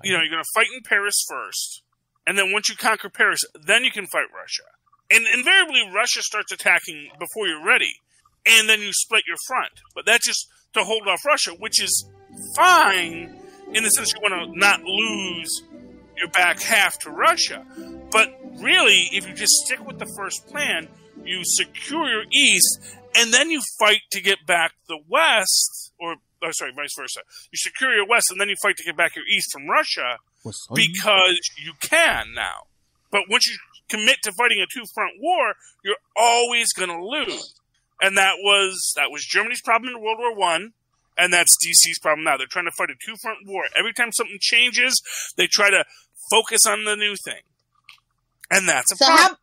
You're going to fight in Paris first, and then once you conquer Paris, then you can fight Russia. And invariably, Russia starts attacking before you're ready, and then you split your front. But that's just to hold off Russia, which is fine. In the sense you want to not lose your back half to Russia. But really, if you just stick with the first plan, you secure your east, and then you fight to get back the west, vice versa. You secure your west, and then you fight to get back your east from Russia, because you can now. But once you commit to fighting a two-front war, you're always going to lose. And that was Germany's problem in World War I. And that's DC's problem now. They're trying to fight a two-front war. Every time something changes, they try to focus on the new thing. And that's a problem.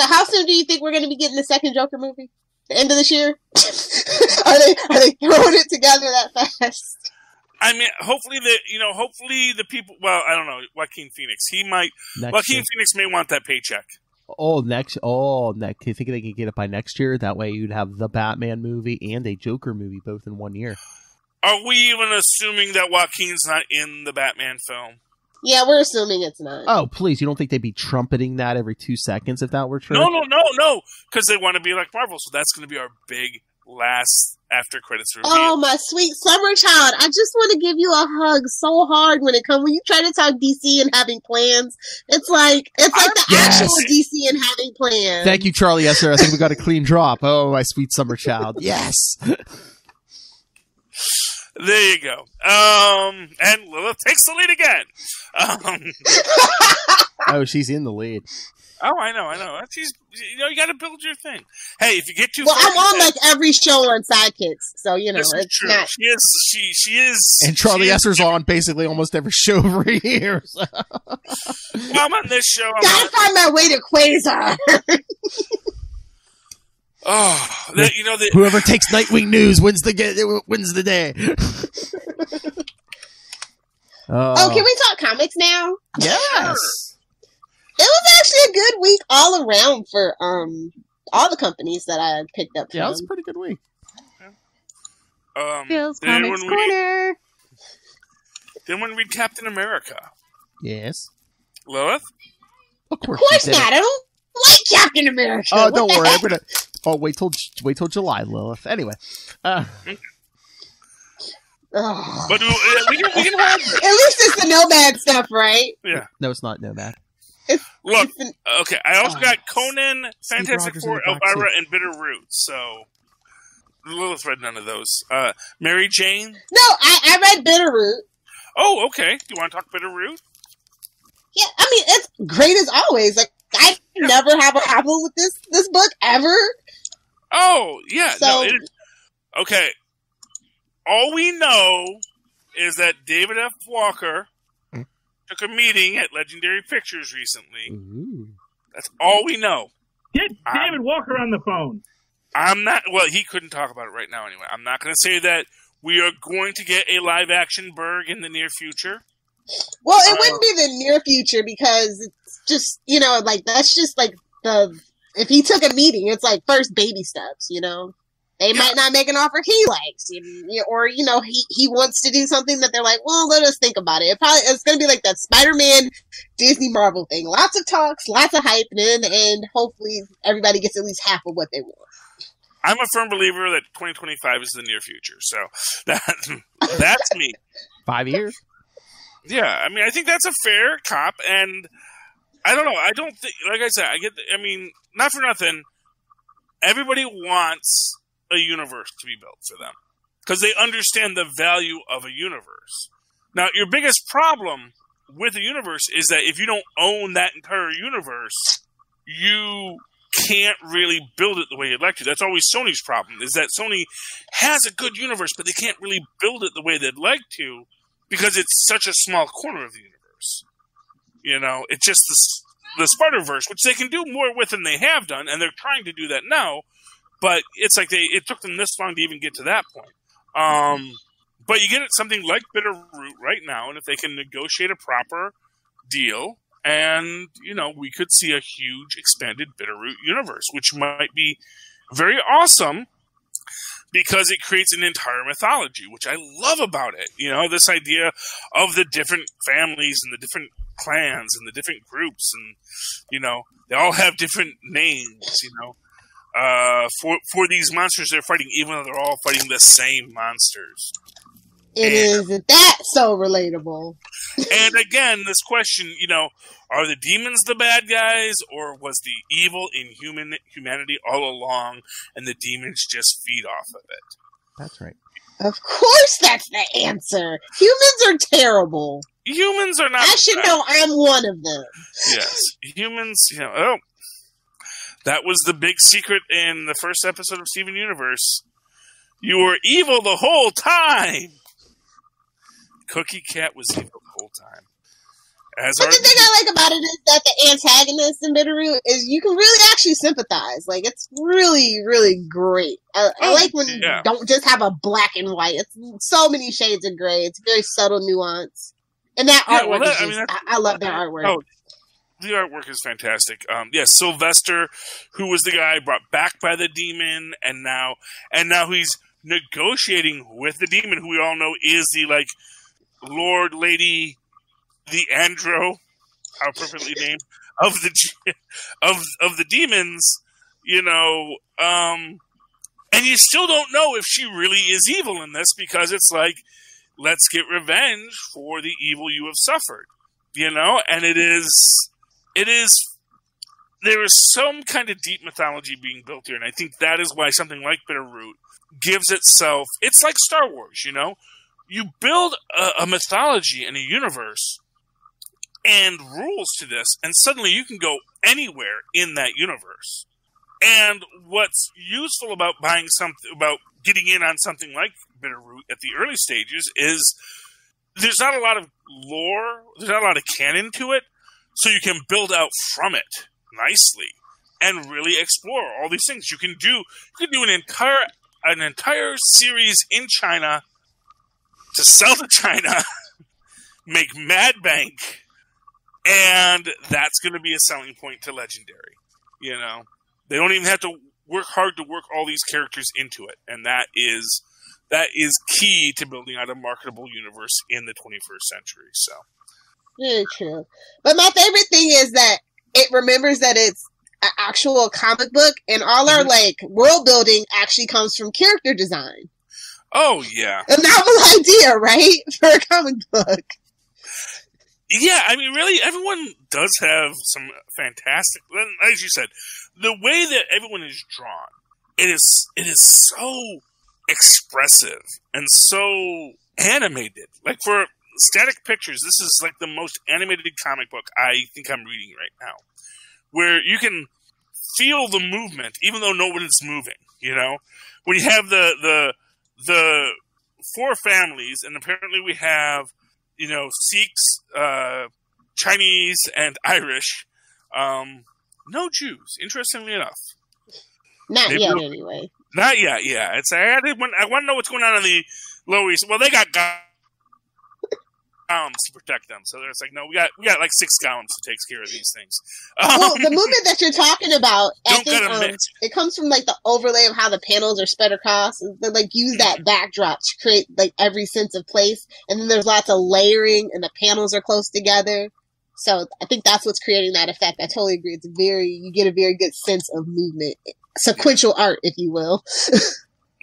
How soon do you think we're going to be getting the second Joker movie? The end of this year? Are they throwing it together that fast? I mean, hopefully the people, well, I don't know, Joaquin Phoenix. Phoenix may want that paycheck. Next. Do you think they can get it by next year? That way you'd have the Batman movie and a Joker movie both in 1 year. Are we even assuming that Joaquin's not in the Batman film? Yeah, we're assuming it's not. Oh, please. You don't think they'd be trumpeting that every 2 seconds if that were true? No. Because they want to be like Marvel. So that's going to be our big last after credits reveal. Oh, my sweet summer child. I just want to give you a hug so hard when you try to talk DC and having plans. It's like the actual DC and having plans. Thank you, Charlie. Yes, sir. I think we got a clean drop. Oh, my sweet summer child. Yes. There you go. And Lilith takes the lead again. Oh, she's in the lead. Oh, I know. She's, you got to build your thing. Hey, if you get too far, I'm on like every show on Sidekicks, so it's true. Not. She is. And Charlie Esser's on basically almost every show over here. So. Well, I'm on this show. Gotta find my way to Quasar. Whoever takes Nightwing News wins the day. Oh, can we talk comics now? Yes. It was actually a good week all around for all the companies that I picked up from. Yeah, it was a pretty good week. Phil's Comics Corner. Did anyone read Captain America? Yes. Lilith? Of course not. I don't like Captain America. Oh, don't worry. I'm gonna. Oh, wait till July, Lilith. Anyway. But we can have it. At least it's the Nomad stuff, right? Yeah. No, it's not Nomad. Look, okay, I also got Conan, Fantastic Four, Elvira, and Bitter Root, so Lilith read none of those. Mary Jane? No, I read Bitter Root. Oh, okay. Do you want to talk Bitter Root? Yeah, I mean, it's great as always. Like, I never have a problem with this book, ever. Oh, yeah. So, no, okay. All we know is that David F. Walker took a meeting at Legendary Pictures recently. Ooh. That's all we know. Get David Walker on the phone. I'm not... Well, he couldn't talk about it right now anyway. I'm not going to say that we are going to get a live-action Berg in the near future. Well, it wouldn't be the near future because it's just, you know, like, that's just like if he took a meeting, it's like first baby steps, you know? They might not make an offer he likes, or, you know, he wants to do something that they're like, well, let us think about it. It's going to be like that Spider-Man Disney Marvel thing. Lots of talks, lots of hype, and in the end, hopefully everybody gets at least half of what they want. I'm a firm believer that 2025 is the near future, so that's me. 5 years? Yeah, I mean, I think that's a fair cop, and I don't know. I don't think, like I said, not for nothing, everybody wants a universe to be built for them because they understand the value of a universe. Now, your biggest problem with a universe is that if you don't own that entire universe, you can't really build it the way you'd like to. That's always Sony's problem, is that Sony has a good universe, but they can't really build it the way they'd like to because it's such a small corner of the universe. You know, it's just the Spider-Verse, which they can do more with than they have done, and they're trying to do that now. But it's like it took them this long to even get to that point. But you get something like Bitterroot right now, and if they can negotiate a proper deal, and, you know, we could see a huge expanded Bitterroot universe, which might be very awesome because it creates an entire mythology, which I love about it. You know, this idea of the different families and the different clans and the different groups, and, you know, they all have different names, you know. For these monsters they're fighting, even though they're all fighting the same monsters. Isn't that so relatable? And again, this question, you know, are the demons the bad guys, or was the evil in humanity all along, and the demons just feed off of it? That's right. Of course that's the answer. Humans are terrible. Humans are not. I should know I'm one of them. Yes. Humans, you know, that was the big secret in the first episode of Steven Universe. You were evil the whole time. Cookie Cat was evil the whole time. But the thing I like about it is that the antagonist in Bitterroot is you can really actually sympathize. Like, it's really, really great. I like when you don't just have a black and white. It's so many shades of gray. It's very subtle nuance. And that artwork I love that artwork. Oh, the artwork is fantastic. Yes, Sylvester, who was the guy brought back by the demon, and now he's negotiating with the demon, who we all know is the, like, Lord, Lady, the Andro, how appropriately named, of the demons, you know, and you still don't know if she really is evil in this, because it's like, let's get revenge for the evil you have suffered, you know, and there is some kind of deep mythology being built here, and I think that is why something like Bitterroot gives itself, it's like Star Wars, you know, you build a mythology and a universe and rules to this, and suddenly you can go anywhere in that universe. And what's useful about about getting in on something like Bitterroot at the early stages is there's not a lot of lore, there's not a lot of canon to it, so you can build out from it nicely and really explore all these things. You can do an entire series in China to sell to China, make mad bank, and that's going to be a selling point to Legendary. You know, they don't even have to work hard to work all these characters into it, and that is key to building out a marketable universe in the 21st century. So, very true. But my favorite thing is that it remembers that it's an actual comic book, and all our like world building actually comes from character design. Oh yeah, a novel idea, right, for a comic book. Yeah, I mean, really, everyone does have some fantastic. As you said, the way that everyone is drawn, it is so expressive and so animated. Like for Static Pictures, this is like the most animated comic book I think I'm reading right now, where you can feel the movement even though no one is moving. You know, when you have the four families, and apparently we have, you know, Sikhs, Chinese, and Irish. No Jews, interestingly enough. Not yet, anyway. Not yet, yeah. I want to know what's going on in the Lower East. Well, they got golems to protect them. So it's like, no, we got like 6 golems who takes care of these things. Well, the movement that you're talking about, I Don't think it comes from like the overlay of how the panels are spread across. They like use that backdrop to create like every sense of place, and then there's lots of layering, and the panels are close together. So I think that's what's creating that effect. I totally agree. You get a very good sense of movement, sequential art, if you will.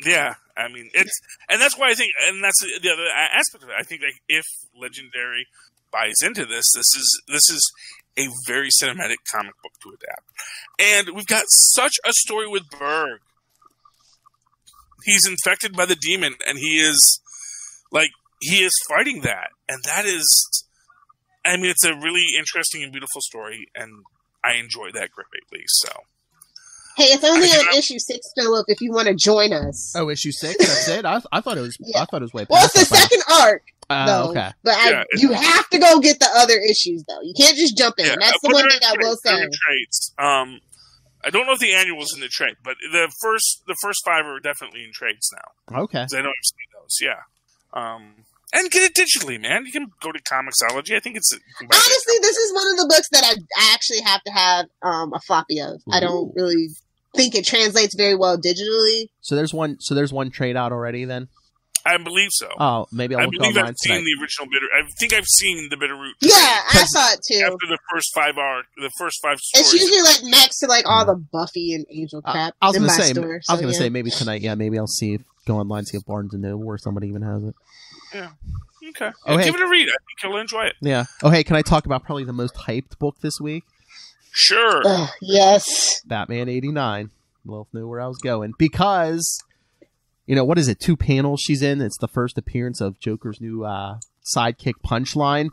Yeah, I mean, and that's why I think, and that's the other aspect of it. I think like if Legendary buys into this is a very cinematic comic book to adapt, and we've got such a story with Berg. He's infected by the demon, and he is fighting that, and that is, I mean, it's a really interesting and beautiful story, and I enjoy that greatly. So. Hey, it's only on issue 6, Philip, if you want to join us. Oh, issue 6? That's it? I thought it was. Yeah. I thought it was way past. Well, it's the second arc. though. Okay. But you have to go get the other issues, though. You can't just jump in. That's the one thing I will say. Trades. I don't know if the annual was in the trade, but the first 5 are definitely in trades now. Okay. I know I've seen those. Yeah. And get it digitally, man. You can go to Comixology. I think it's honestly, this is one of the books that I actually have to have a floppy of. Ooh. I don't really think it translates very well digitally. So there's one trade out already then? I believe so. Oh, maybe I'll look online. I believe I've seen the original Bitter. I think I've seen the Bitterroot. Yeah, I saw it too. After the first 5 stories. It's usually like next to like all the Buffy and Angel crap. I was gonna say maybe tonight. Yeah, maybe I'll go online, see if Barnes and Noble or somebody even has it. Yeah. Okay. Give it a read. I think you'll enjoy it. Yeah. Oh, hey, can I talk about probably the most hyped book this week? Sure. Yes. Batman 89. Lilith knew where I was going because, what is it? 2 panels she's in. It's the first appearance of Joker's new sidekick Punchline.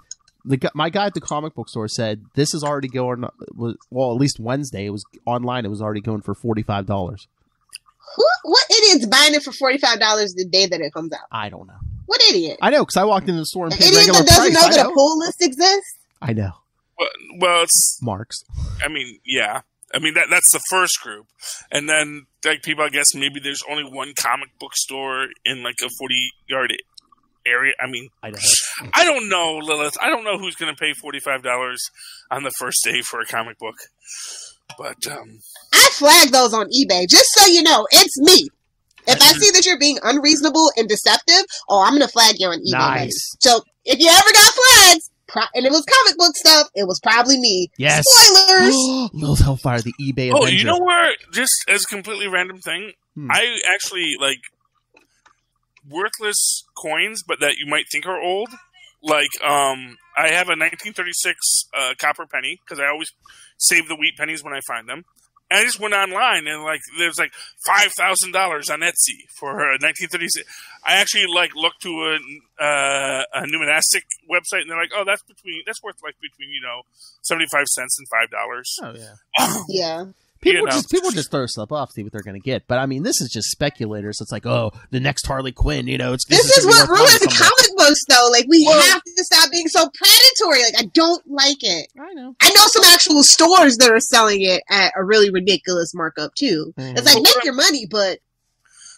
My guy at the comic book store said this is already going. Well, at least Wednesday it was online. It was already going for $45. What idiot's buying it for $45 the day that it comes out? I don't know. What idiot? I know, because I walked into the store and paid idiot regular that doesn't price. know that a pull list exists? I know. Well, it's Marks. I mean, yeah. I mean, that's the first group. And then, like, people, I guess, maybe there's only one comic book store in, like, a 40-yard area. I mean, I don't know, Lilith. I don't know who's going to pay $45 on the first day for a comic book. But, I flag those on eBay, just so you know. It's me. If I see that you're being unreasonable and deceptive, I'm going to flag you on eBay. Nice. Baby. So, if you ever got flags, and it was comic book stuff, it was probably me. Yes. Spoilers! Lilith Hellfire, the eBay Avenger. You know where, just as a completely random thing, I actually, like, worthless coins, but that you might think are old. Like, I have a 1936 copper penny, because I always save the wheat pennies when I find them. And I just went online and there's $5,000 on Etsy for 1936. I actually looked to a numismatic website and they're like, oh, that's worth between 75 cents and $5. Oh yeah. Yeah. People just throw stuff off, see what they're going to get. But I mean, this is just speculators. It's like, the next Harley Quinn. This is what ruins the comic books, though. Like, we have to stop being so predatory. Like, I don't like it. I know some actual stores that are selling it at a really ridiculous markup too. It's like, make your money, but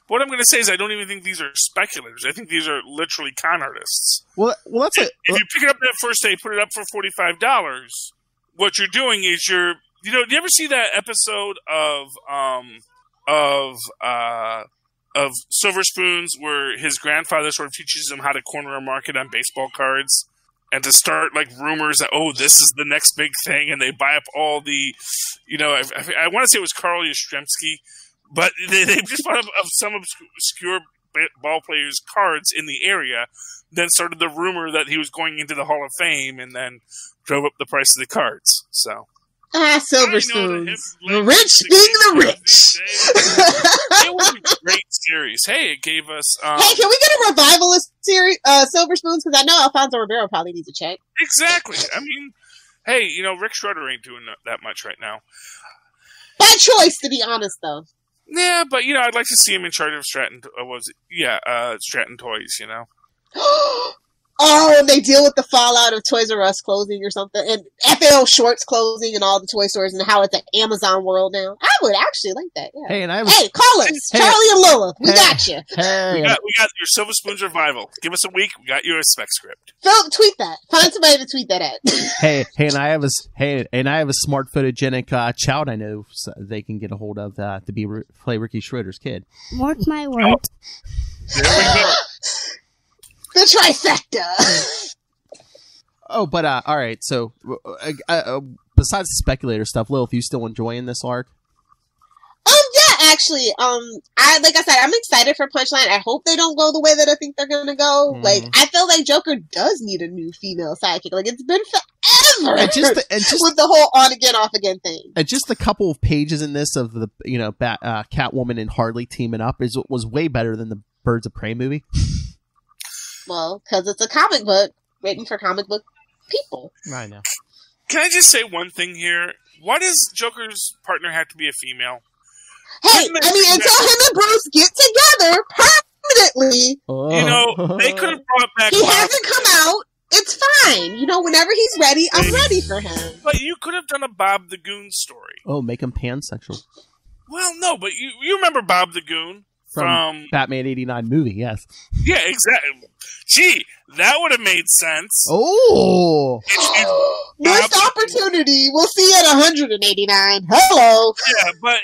what I'm going to say is, I don't even think these are speculators. I think these are literally con artists. Well, that's if you pick it up that first day, put it up for $45. What you're doing is do you ever see that episode of Silver Spoons where his grandfather sort of teaches him how to corner a market on baseball cards and to start rumors that, this is the next big thing, and they buy up all the, I want to say it was Carl Yastrzemski, but they just bought up some obscure ball players' cards in the area, then started the rumor that he was going into the Hall of Fame, and then drove up the price of the cards. So. Silver Spoons. The rich being the rich. It was a great series. Hey, it gave us... hey, can we get a revivalist series, Silver Spoons? Because I know Alfonso Ribeiro probably needs a check. Exactly. I mean, hey, Rick Schroeder ain't doing that much right now. By choice, to be honest, though. Yeah, but, I'd like to see him in charge of Stratton... Stratton Toys, Oh, and they deal with the fallout of Toys R Us closing or something, and FAO Shorts closing, and all the toy stores, and how it's an Amazon world now. I would actually like that. Yeah. Hey, call us, Charlie and Lilith. We got you. We got your Silver Spoons revival. Give us a week. We got your spec script. Phil, tweet that. Find somebody to tweet that at. and I have a smart photogenic child I know so they can get a hold of to play Ricky Schroeder's kid. Mark my words. There we go. The trifecta. Oh, but all right. So, besides the speculator stuff, Lilith, you still enjoying this arc? Yeah, actually. Like I said, I'm excited for Punchline. I hope they don't go the way that I think they're gonna go. Like, I feel like Joker does need a new female sidekick. Like, it's been forever. And just with the whole on again, off again thing. And just a couple of pages in this of the Catwoman and Harley teaming up was way better than the Birds of Prey movie. Well, because it's a comic book written for comic book people. I know. Can I just say one thing here? Why does Joker's partner have to be a female? Hey, until him and Bruce get together permanently, they could have brought back. He hasn't come out. It's fine. Whenever he's ready, I'm ready for him. But you could have done a Bob the Goon story. Oh, make him pansexual. Well, no, but you remember Bob the Goon from Batman '89 movie? Yes. Yeah, exactly. Gee, that would have made sense. Oh, missed opportunity. We'll see you at 189. Hello. Yeah, but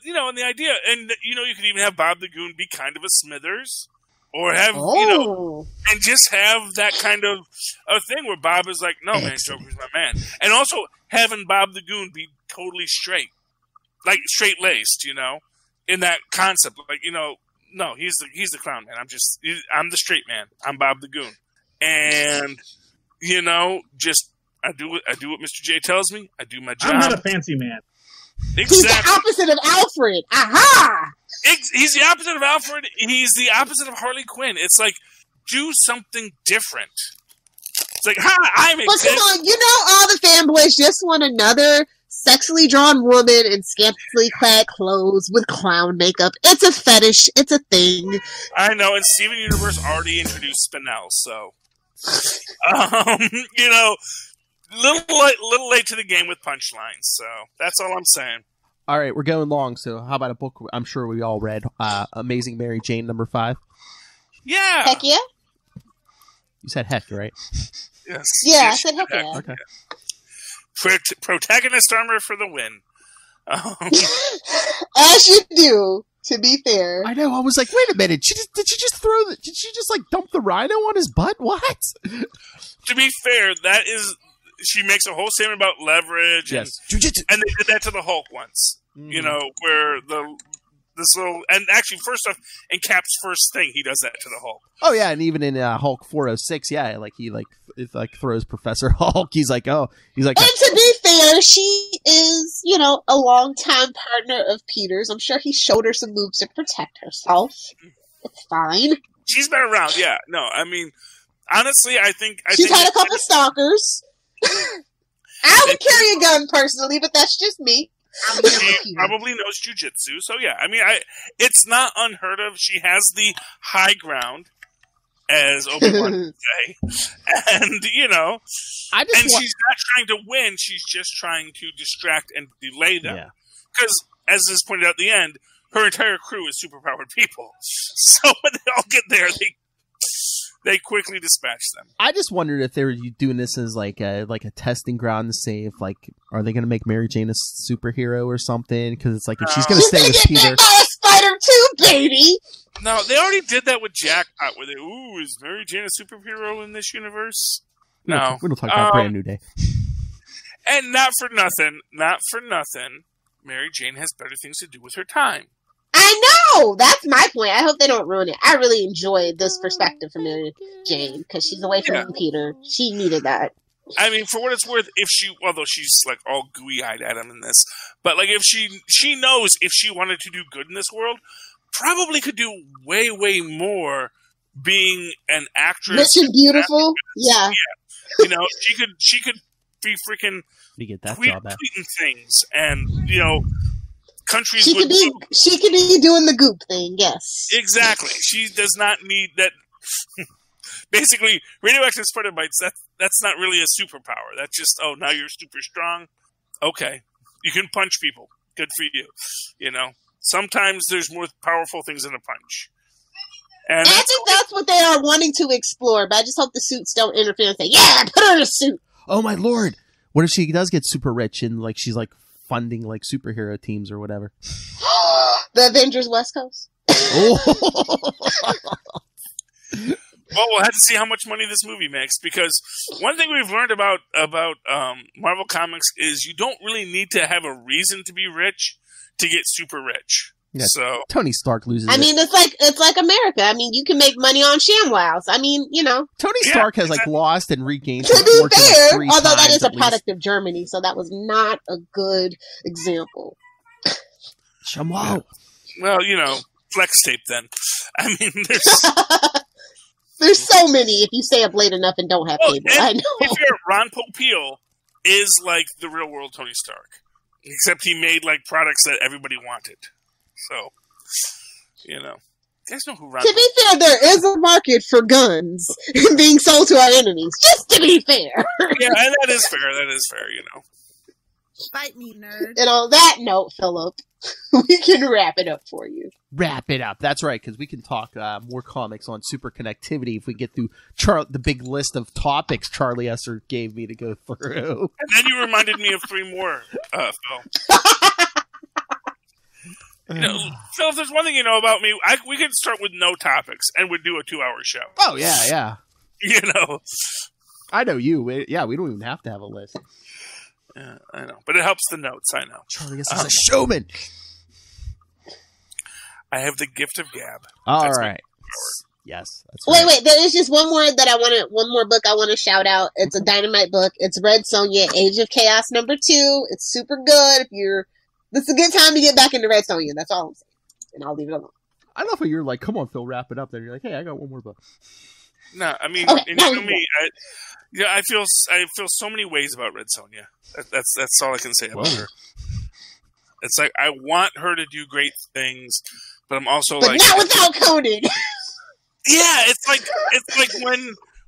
and the idea, and you could even have Bob the Goon be kind of a Smithers, or have and just have that kind of a thing where Bob is like, no man, Joker's my man, and also having Bob the Goon be totally straight, like straight laced, in that concept, like no, he's the clown man. I'm the straight man. I'm Bob the Goon, and I do what Mr. J tells me. I do my job. I'm not a fancy man. Exactly. He's the opposite of Alfred. Aha! He's the opposite of Alfred. He's the opposite of Harley Quinn. It's like, do something different. It's like, I'm But come on, all the fanboys just want another sexually drawn woman in scantily clad clothes with clown makeup. It's a fetish. It's a thing. I know, and Steven Universe already introduced Spinel, so little late to the game with punchlines. So that's all I'm saying. All right, we're going long. So how about a book I'm sure we all read? Amazing Mary Jane #5. Yeah. Heck yeah. You said heck, right? Yes. Yeah, I said heck yeah. Okay. Protagonist armor for the win. As you do, to be fair. I know. I was like, wait a minute. Did she just like dump the rhino on his butt? What? To be fair, she makes a whole statement about leverage. Yes. And they did that to the Hulk once. Where this little, and actually, first off, in Cap's first thing, he does that to the Hulk. Oh yeah, and even in Hulk 406, yeah, like he throws Professor Hulk. He's like. And to be fair, she is, a longtime partner of Peter's. I'm sure he showed her some moves to protect herself. It's fine. She's been around, yeah. No, I mean, honestly, I think she's had a couple stalkers. I would carry a gun personally, but that's just me. She probably knows jujitsu, so yeah. I mean, it's not unheard of. She has the high ground, as Obi-Wan would say, and she's not trying to win. She's just trying to distract and delay them. Because, as is pointed out at the end, her entire crew is superpowered people. So when they all get there, they quickly dispatch them. I just wondered if they were doing this as like a testing ground to see if are they going to make Mary Jane a superhero or something? Because it's like if she's going to stay with Peter, Spider too, baby. No, they already did that with Jackpot. Where is Mary Jane a superhero in this universe? No, we don't talk about Brand New Day. And not for nothing, Mary Jane has better things to do with her time. I know! That's my point. I hope they don't ruin it. I really enjoyed this perspective from Mary Jane, because she's away from Peter. She needed that. I mean, for what it's worth, although she's like all gooey-eyed at him in this, but like if she knows if she wanted to do good in this world, probably could do way, way more being an actress. Rich and beautiful? Yeah. She could be freaking tweeting things and, countries she could be doing the goop thing, yes. Exactly. She does not need that. Basically, radioactive spider bites, that's not really a superpower. That's just, now you're super strong. Okay. You can punch people. Good for you. You know? Sometimes there's more powerful things than a punch. And I think that's what they are wanting to explore, but I just hope the suits don't interfere and say, yeah, put her in a suit. Oh my lord. What if she does get super rich and like she's like funding like superhero teams or whatever? The Avengers West Coast. Well, we'll have to see how much money this movie makes, because one thing we've learned about Marvel Comics is you don't really need to have a reason to be rich to get super rich. Yeah, so Tony Stark loses. I mean, it's like America. I mean, you can make money on ShamWows. I mean, you know. Tony Stark has like lost and regained. To be fair, like although that is a least. product of Germany, so that was not a good example. ShamWow. Well, you know, flex tape then. I mean, there's so many if you stay up late enough and don't have cable. I know. To be fair, Ron Popeil is like the real world Tony Stark, except he made like products that everybody wanted. So, you know, you guys know who Ron. To be fair, there is a market for guns being sold to our enemies. Just to be fair. Yeah, and that is fair. That is fair. You know. Fight me, nerd. And on that note, Philip, we can wrap it up for you. Wrap it up. That's right, because we can talk more comics on super connectivity if we get through the big list of topics Charlie Esser gave me to go through. And then you reminded me of 3 more, Phil. You know, Phil, if there's one thing you know about me, we could start with no topics and we'd do a 2-hour show. Oh, yeah. You know. I know you. We don't even have to have a list. Yeah, I know. But it helps the notes, I know. Charlie Esser's a showman. I have the gift of gab. All right. Yes. That's right. Wait. There is just one more book I want to shout out. It's a Dynamite book. It's Red Sonja, Age of Chaos #2. It's super good. This is a good time to get back into Red Sonja. That's all I'm saying. And I'll leave it alone. I love how you're like, come on, Phil, wrap it up. Then you're like, hey, I got one more book. No, I mean, okay, you know me. I feel so many ways about Red Sonja. That's all I can say about her. It's like I want her to do great things, but I'm also but not without coding. Yeah, it's like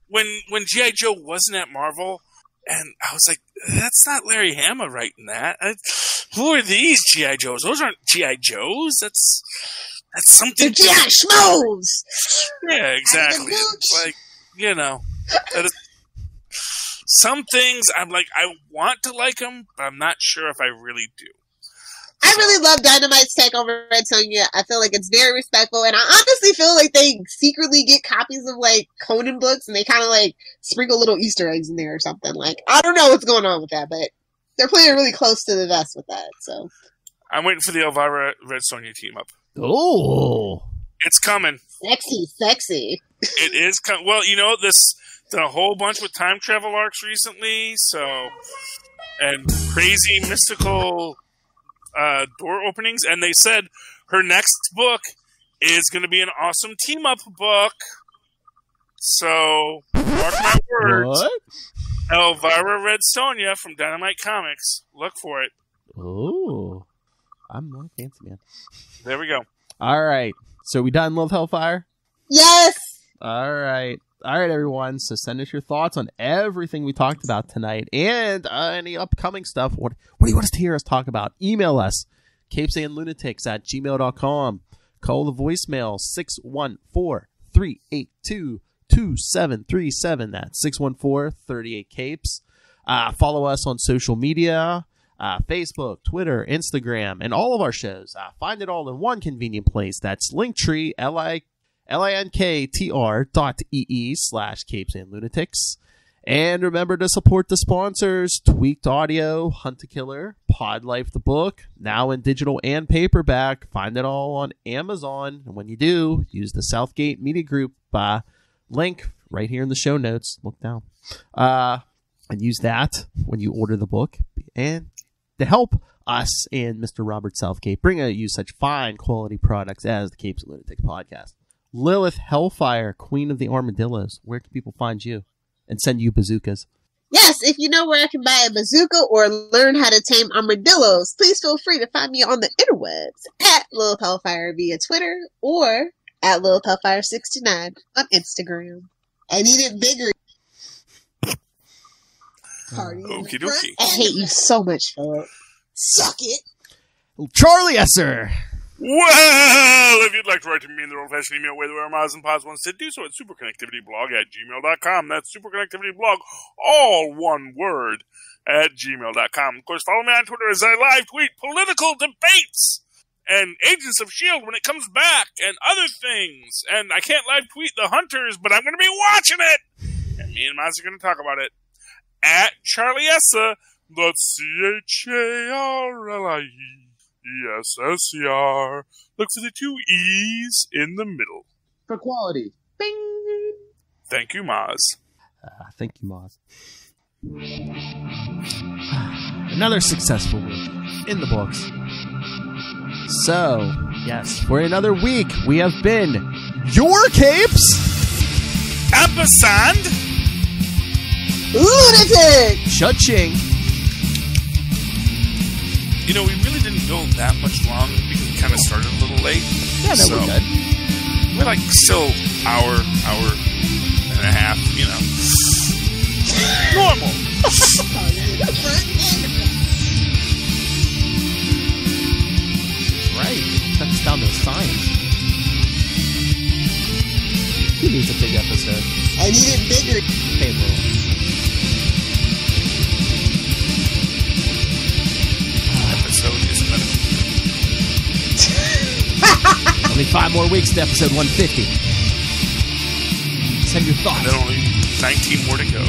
when G.I. Joe wasn't at Marvel, and I was like, that's not Larry Hama writing that. Who are these G.I. Joes? Those aren't G.I. Joes. That's something. They're G.I. Schmoes. Yeah, exactly. It's like, you know, some things I'm like, I want to like them, but I'm not sure if I really do. I really love Dynamite's take over Red Sonja. I feel like it's very respectful, and I honestly feel like they secretly get copies of like Conan books, and they kind of like sprinkle little Easter eggs in there or something. Like, I don't know what's going on with that, but they're playing really close to the vest with that. So I'm waiting for the Elvira Red Sonja team up. Oh, it's coming. Sexy. It is coming. Well, you know, this done a whole bunch with time travel arcs recently, and crazy mystical door openings, and they said her next book is going to be an awesome team-up book. So, mark my words. What? Elvira Red Sonja from Dynamite Comics. Look for it. Oh, I'm not fancy, man. There we go. All right. So we done Love Hellfire? Yes. All right, everyone. So send us your thoughts on everything we talked about tonight and any upcoming stuff. What do you want us to hear us talk about? Email us, capesandlunatics@gmail.com. Call the voicemail, 614-382-2737. That's 614-38-CAPES. Follow us on social media, Facebook, Twitter, Instagram, and all of our shows. Find it all in one convenient place. That's Linktree, linktr.ee/capesandlunatics. And remember to support the sponsors: Tweaked Audio, Hunt a Killer, Pod Life the Book, now in digital and paperback. Find it all on Amazon. And when you do, use the Southgate Media Group link right here in the show notes. Look down. And use that when you order the book. And to help us and Mr. Robert Southgate bring you such fine quality products as the Capes and Lunatics podcast. Lilith Hellfire, Queen of the Armadillos. Where can people find you and send you bazookas? Yes, if you know where I can buy a bazooka or learn how to tame armadillos, please feel free to find me on the interwebs at Lilith Hellfire via Twitter or at Lilith Hellfire 69 on Instagram. I need it bigger. Okie dokie. I hate you so much, Philip. Suck it. Charlie Esser. Well, if you'd like to write to me in the old-fashioned email way the way our moms and pods wants to do so at superconnectivityblog@gmail.com. That's superconnectivityblog, all one word, at gmail.com. Of course, follow me on Twitter as I live tweet political debates and Agents of S.H.I.E.L.D. when it comes back and other things. And I can't live tweet The Hunters, but I'm going to be watching it. And me and Maz are going to talk about it. At Charlie Essa, that's CHARLIESSER. Look for the 2 E's in the middle. For quality. Bing! Thank you, Maz. Thank you, Moz. Another successful week in the books. So, yes, for another week, we have been your capes, Ampersand, Lunatic, Cha-ching. You know, we really didn't go that much long because we kind of started a little late. Yeah, no, we're good. We're like still hour and a half, you know. Normal. Right. Cuts down those signs. Who needs a big episode? I need it bigger. Hey, Will. Episode is medical. Only 5 more weeks to episode 150. Send your thoughts. And then only 19 more to go.